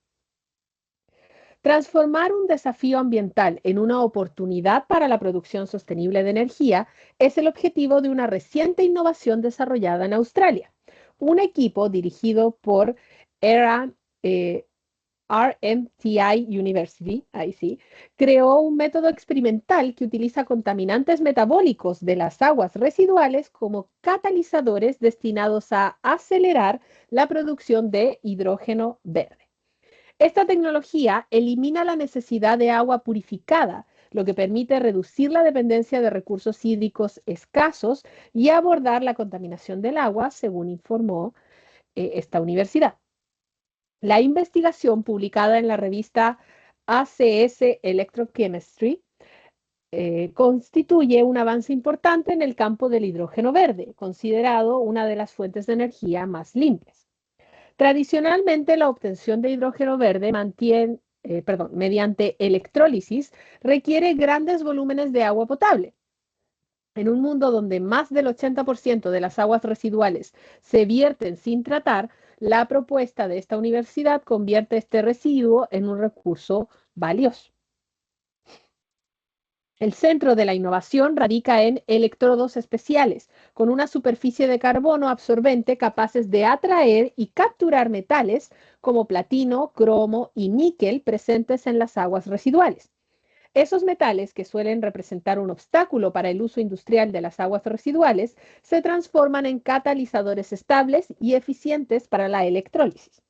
Transformar un desafío ambiental en una oportunidad para la producción sostenible de energía es el objetivo de una reciente innovación desarrollada en Australia. Un equipo dirigido por Era RMTI University, ahí sí, creó un método experimental que utiliza contaminantes metabólicos de las aguas residuales como catalizadores destinados a acelerar la producción de hidrógeno verde. Esta tecnología elimina la necesidad de agua purificada, lo que permite reducir la dependencia de recursos hídricos escasos y abordar la contaminación del agua, según informó esta universidad. La investigación publicada en la revista ACS Electrochemistry constituye un avance importante en el campo del hidrógeno verde, considerado una de las fuentes de energía más limpias. Tradicionalmente, la obtención de hidrógeno verde mediante electrólisis requiere grandes volúmenes de agua potable. En un mundo donde más del 80% de las aguas residuales se vierten sin tratar, la propuesta de esta universidad convierte este residuo en un recurso valioso. El centro de la innovación radica en electrodos especiales, con una superficie de carbono absorbente capaces de atraer y capturar metales como platino, cromo y níquel presentes en las aguas residuales. Esos metales, que suelen representar un obstáculo para el uso industrial de las aguas residuales, se transforman en catalizadores estables y eficientes para la electrólisis.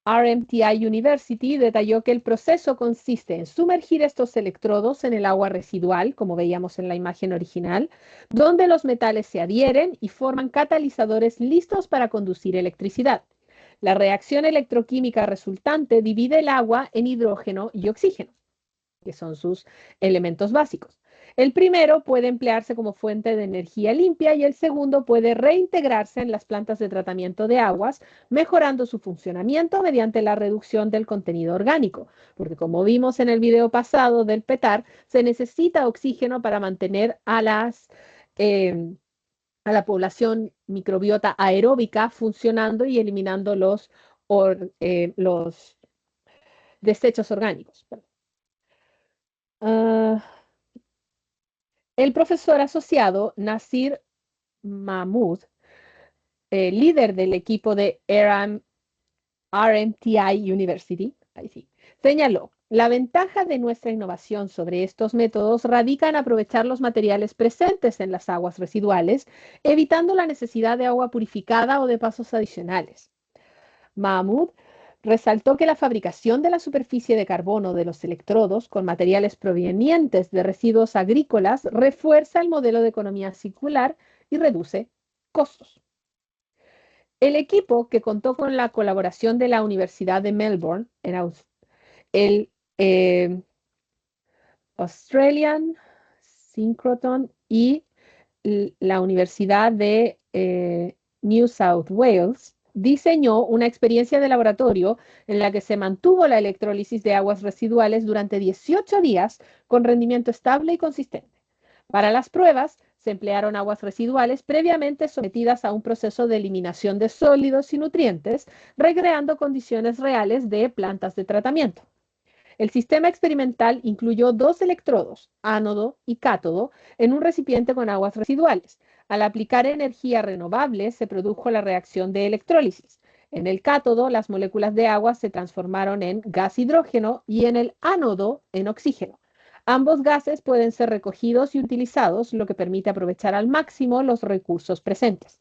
RMTI University detalló que el proceso consiste en sumergir estos electrodos en el agua residual, como veíamos en la imagen original, donde los metales se adhieren y forman catalizadores listos para conducir electricidad. La reacción electroquímica resultante divide el agua en hidrógeno y oxígeno, que son sus elementos básicos. El primero puede emplearse como fuente de energía limpia y el segundo puede reintegrarse en las plantas de tratamiento de aguas, mejorando su funcionamiento mediante la reducción del contenido orgánico, porque como vimos en el video pasado del PETAR, se necesita oxígeno para mantener a la población microbiota aeróbica funcionando y eliminando los desechos orgánicos. El profesor asociado Nasir Mahmoud, líder del equipo de RMTI University, señaló: la ventaja de nuestra innovación sobre estos métodos radica en aprovechar los materiales presentes en las aguas residuales, evitando la necesidad de agua purificada o de pasos adicionales. Mahmoud resaltó que la fabricación de la superficie de carbono de los electrodos con materiales provenientes de residuos agrícolas refuerza el modelo de economía circular y reduce costos. El equipo, que contó con la colaboración de la Universidad de Melbourne, el Australian Synchrotron y la Universidad de New South Wales, diseñó una experiencia de laboratorio en la que se mantuvo la electrólisis de aguas residuales durante 18 días con rendimiento estable y consistente. Para las pruebas, se emplearon aguas residuales previamente sometidas a un proceso de eliminación de sólidos y nutrientes, recreando condiciones reales de plantas de tratamiento. El sistema experimental incluyó dos electrodos, ánodo y cátodo, en un recipiente con aguas residuales. Al aplicar energía renovable, se produjo la reacción de electrólisis. En el cátodo, las moléculas de agua se transformaron en gas hidrógeno y en el ánodo en oxígeno. Ambos gases pueden ser recogidos y utilizados, lo que permite aprovechar al máximo los recursos presentes.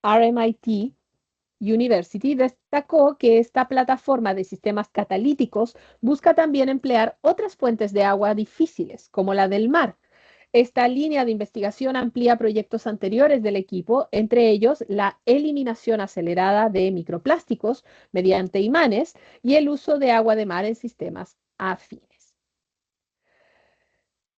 RMIT University destacó que esta plataforma de sistemas catalíticos busca también emplear otras fuentes de agua difíciles, como la del mar. Esta línea de investigación amplía proyectos anteriores del equipo, entre ellos la eliminación acelerada de microplásticos mediante imanes y el uso de agua de mar en sistemas afines.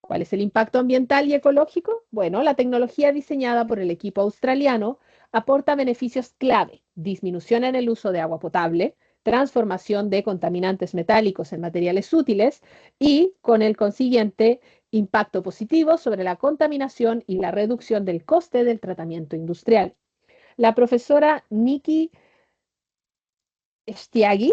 ¿Cuál es el impacto ambiental y ecológico? Bueno, la tecnología diseñada por el equipo australiano aporta beneficios clave: disminución en el uso de agua potable, transformación de contaminantes metálicos en materiales útiles y, con el consiguiente impacto positivo sobre la contaminación y la reducción del coste del tratamiento industrial. La profesora Nikki Stiagi,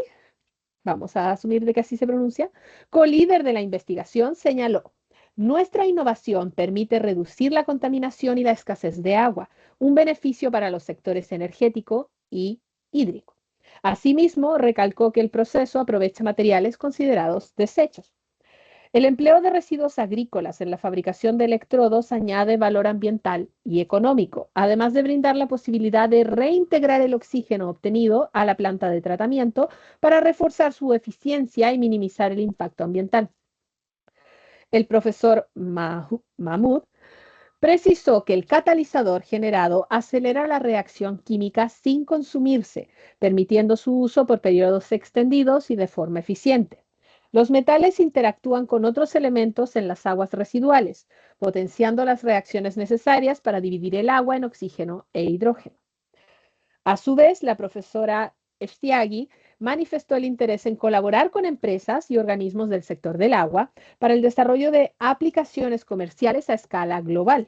vamos a asumir de que así se pronuncia, co-líder de la investigación, señaló: Nuestra innovación permite reducir la contaminación y la escasez de agua, un beneficio para los sectores energético y hídrico. Asimismo, recalcó que el proceso aprovecha materiales considerados desechos. El empleo de residuos agrícolas en la fabricación de electrodos añade valor ambiental y económico, además de brindar la posibilidad de reintegrar el oxígeno obtenido a la planta de tratamiento para reforzar su eficiencia y minimizar el impacto ambiental. El profesor Mahmoud precisó que el catalizador generado acelera la reacción química sin consumirse, permitiendo su uso por periodos extendidos y de forma eficiente. Los metales interactúan con otros elementos en las aguas residuales, potenciando las reacciones necesarias para dividir el agua en oxígeno e hidrógeno. A su vez, la profesora Estiagui manifestó el interés en colaborar con empresas y organismos del sector del agua para el desarrollo de aplicaciones comerciales a escala global.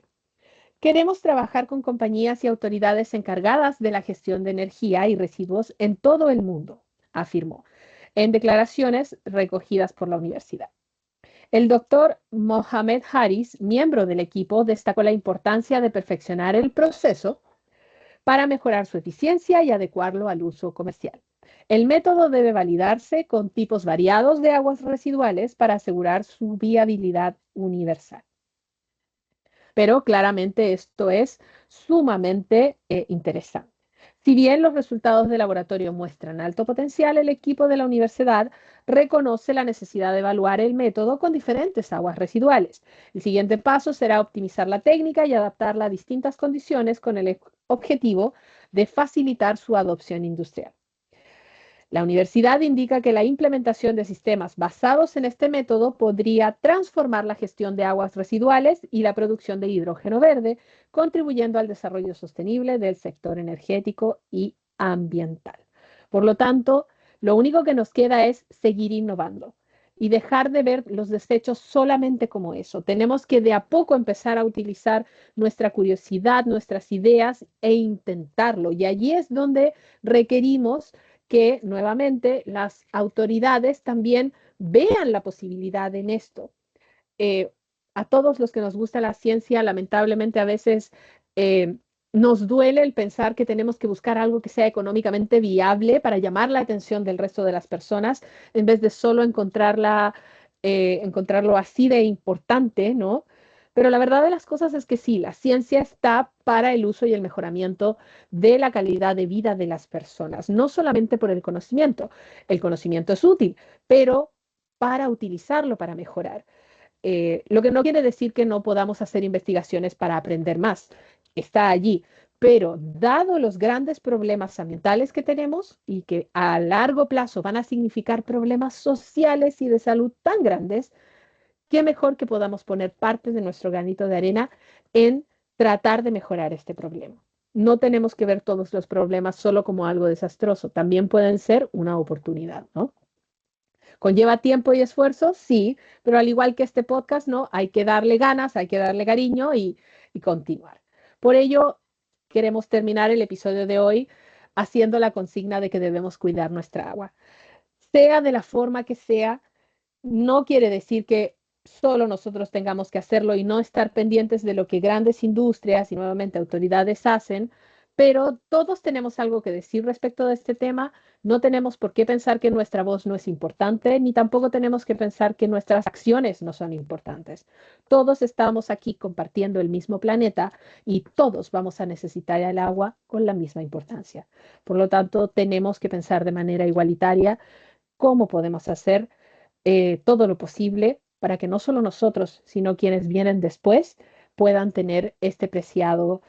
Queremos trabajar con compañías y autoridades encargadas de la gestión de energía y residuos en todo el mundo, afirmó, en declaraciones recogidas por la universidad. El doctor Mohamed Haris, miembro del equipo, destacó la importancia de perfeccionar el proceso para mejorar su eficiencia y adecuarlo al uso comercial. El método debe validarse con tipos variados de aguas residuales para asegurar su viabilidad universal. Pero claramente esto es sumamente interesante. Si bien los resultados de laboratorio muestran alto potencial, el equipo de la universidad reconoce la necesidad de evaluar el método con diferentes aguas residuales. El siguiente paso será optimizar la técnica y adaptarla a distintas condiciones con el objetivo de facilitar su adopción industrial. La universidad indica que la implementación de sistemas basados en este método podría transformar la gestión de aguas residuales y la producción de hidrógeno verde, contribuyendo al desarrollo sostenible del sector energético y ambiental. Por lo tanto, lo único que nos queda es seguir innovando y dejar de ver los desechos solamente como eso. Tenemos que de a poco empezar a utilizar nuestra curiosidad, nuestras ideas e intentarlo. Y allí es donde requerimos que nuevamente las autoridades también vean la posibilidad en esto. A todos los que nos gusta la ciencia, lamentablemente a veces nos duele el pensar que tenemos que buscar algo que sea económicamente viable para llamar la atención del resto de las personas, en vez de solo encontrarlo así de importante, ¿no? Pero la verdad de las cosas es que sí, la ciencia está para el uso y el mejoramiento de la calidad de vida de las personas, no solamente por el conocimiento. El conocimiento es útil, pero para utilizarlo para mejorar. Lo que no quiere decir que no podamos hacer investigaciones para aprender más. Está allí. Pero dado los grandes problemas ambientales que tenemos y que a largo plazo van a significar problemas sociales y de salud tan grandes, qué mejor que podamos poner parte de nuestro granito de arena en tratar de mejorar este problema. No tenemos que ver todos los problemas solo como algo desastroso, también pueden ser una oportunidad, ¿no? ¿Conlleva tiempo y esfuerzo? Sí, pero al igual que este podcast, ¿no? Hay que darle ganas, hay que darle cariño y continuar. Por ello, queremos terminar el episodio de hoy haciendo la consigna de que debemos cuidar nuestra agua. Sea de la forma que sea, no quiere decir que solo nosotros tengamos que hacerlo y no estar pendientes de lo que grandes industrias y nuevamente autoridades hacen, pero todos tenemos algo que decir respecto de este tema. No tenemos por qué pensar que nuestra voz no es importante, ni tampoco tenemos que pensar que nuestras acciones no son importantes. Todos estamos aquí compartiendo el mismo planeta y todos vamos a necesitar el agua con la misma importancia. Por lo tanto, tenemos que pensar de manera igualitaria cómo podemos hacer todo lo posible para que no solo nosotros, sino quienes vienen después puedan tener este preciado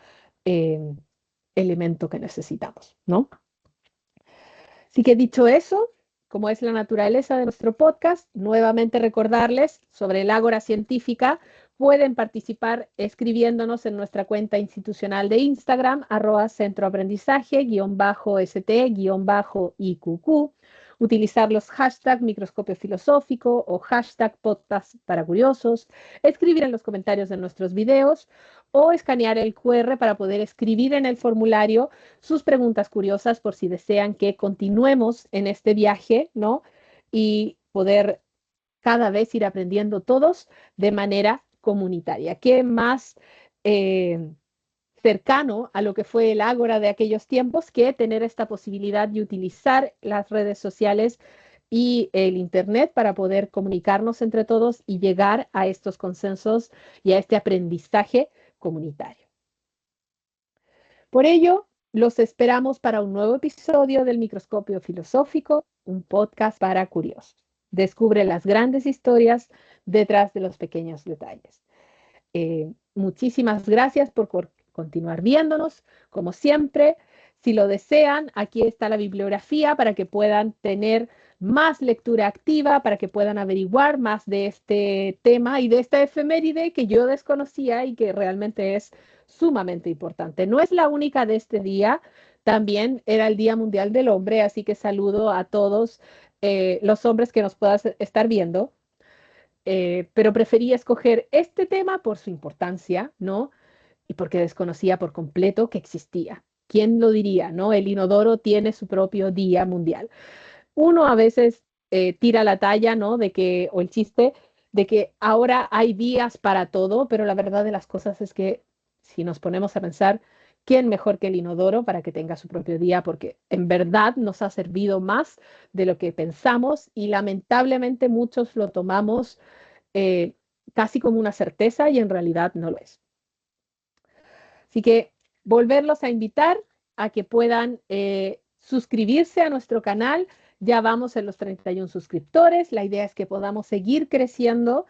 elemento que necesitamos, ¿no? Así que dicho eso, como es la naturaleza de nuestro podcast, nuevamente recordarles sobre el Ágora Científica. Pueden participar escribiéndonos en nuestra cuenta institucional de Instagram, @centroaprendizaje_st_IQQ. Utilizar los hashtags microscopio filosófico o hashtag podcast para curiosos, escribir en los comentarios de nuestros videos o escanear el QR para poder escribir en el formulario sus preguntas curiosas por si desean que continuemos en este viaje, ¿no? Y poder cada vez ir aprendiendo todos de manera comunitaria. ¿Qué más cercano a lo que fue el Ágora de aquellos tiempos que tener esta posibilidad de utilizar las redes sociales y el Internet para poder comunicarnos entre todos y llegar a estos consensos y a este aprendizaje comunitario? Por ello, los esperamos para un nuevo episodio del Microscopio Filosófico, un podcast para curiosos. Descubre las grandes historias detrás de los pequeños detalles. Muchísimas gracias por continuar viéndonos. Como siempre, si lo desean, aquí está la bibliografía para que puedan tener más lectura activa, para que puedan averiguar más de este tema y de esta efeméride que yo desconocía y que realmente es sumamente importante. No es la única de este día, también era el Día Mundial del Hombre, así que saludo a todos los hombres que nos puedan estar viendo. Pero preferí escoger este tema por su importancia, ¿no? Y porque desconocía por completo que existía. ¿Quién lo diría, no? El inodoro tiene su propio día mundial. Uno a veces tira la talla, ¿no? De que, o el chiste, de que ahora hay días para todo, pero la verdad de las cosas es que si nos ponemos a pensar, ¿quién mejor que el inodoro para que tenga su propio día? Porque en verdad nos ha servido más de lo que pensamos y lamentablemente muchos lo tomamos eh, casi como una certeza y en realidad no lo es. Así que volverlos a invitar a que puedan suscribirse a nuestro canal. Ya vamos en los 31 suscriptores. La idea es que podamos seguir creciendo,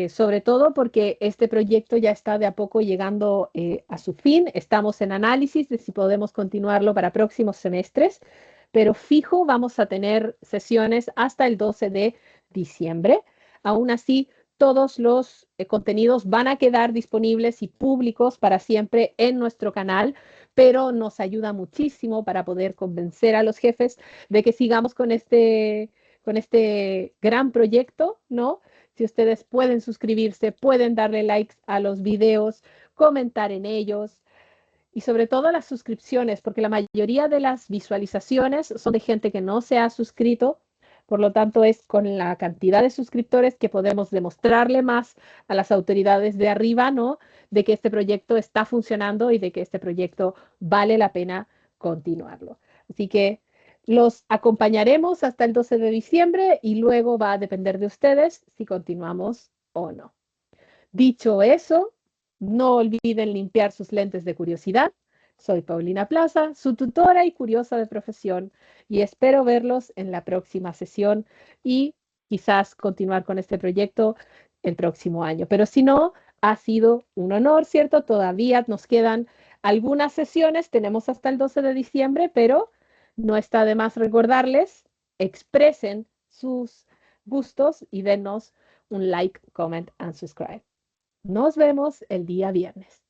sobre todo porque este proyecto ya está de a poco llegando a su fin. Estamos en análisis de si podemos continuarlo para próximos semestres, pero fijo vamos a tener sesiones hasta el 12 de diciembre. Aún así, todos los contenidos van a quedar disponibles y públicos para siempre en nuestro canal, pero nos ayuda muchísimo para poder convencer a los jefes de que sigamos con este gran proyecto, ¿no? Si ustedes pueden suscribirse, pueden darle likes a los videos, comentar en ellos y sobre todo las suscripciones, porque la mayoría de las visualizaciones son de gente que no se ha suscrito. Por lo tanto, es con la cantidad de suscriptores que podemos demostrarle más a las autoridades de arriba, ¿no? De que este proyecto está funcionando y de que este proyecto vale la pena continuarlo. Así que los acompañaremos hasta el 12 de diciembre y luego va a depender de ustedes si continuamos o no. Dicho eso, no olviden limpiar sus lentes de curiosidad. Soy Paulina Plaza, su tutora y curiosa de profesión, y espero verlos en la próxima sesión y quizás continuar con este proyecto el próximo año. Pero si no, ha sido un honor, ¿cierto? Todavía nos quedan algunas sesiones, tenemos hasta el 12 de diciembre, pero no está de más recordarles, expresen sus gustos y denos un like, comment and subscribe. Nos vemos el día viernes.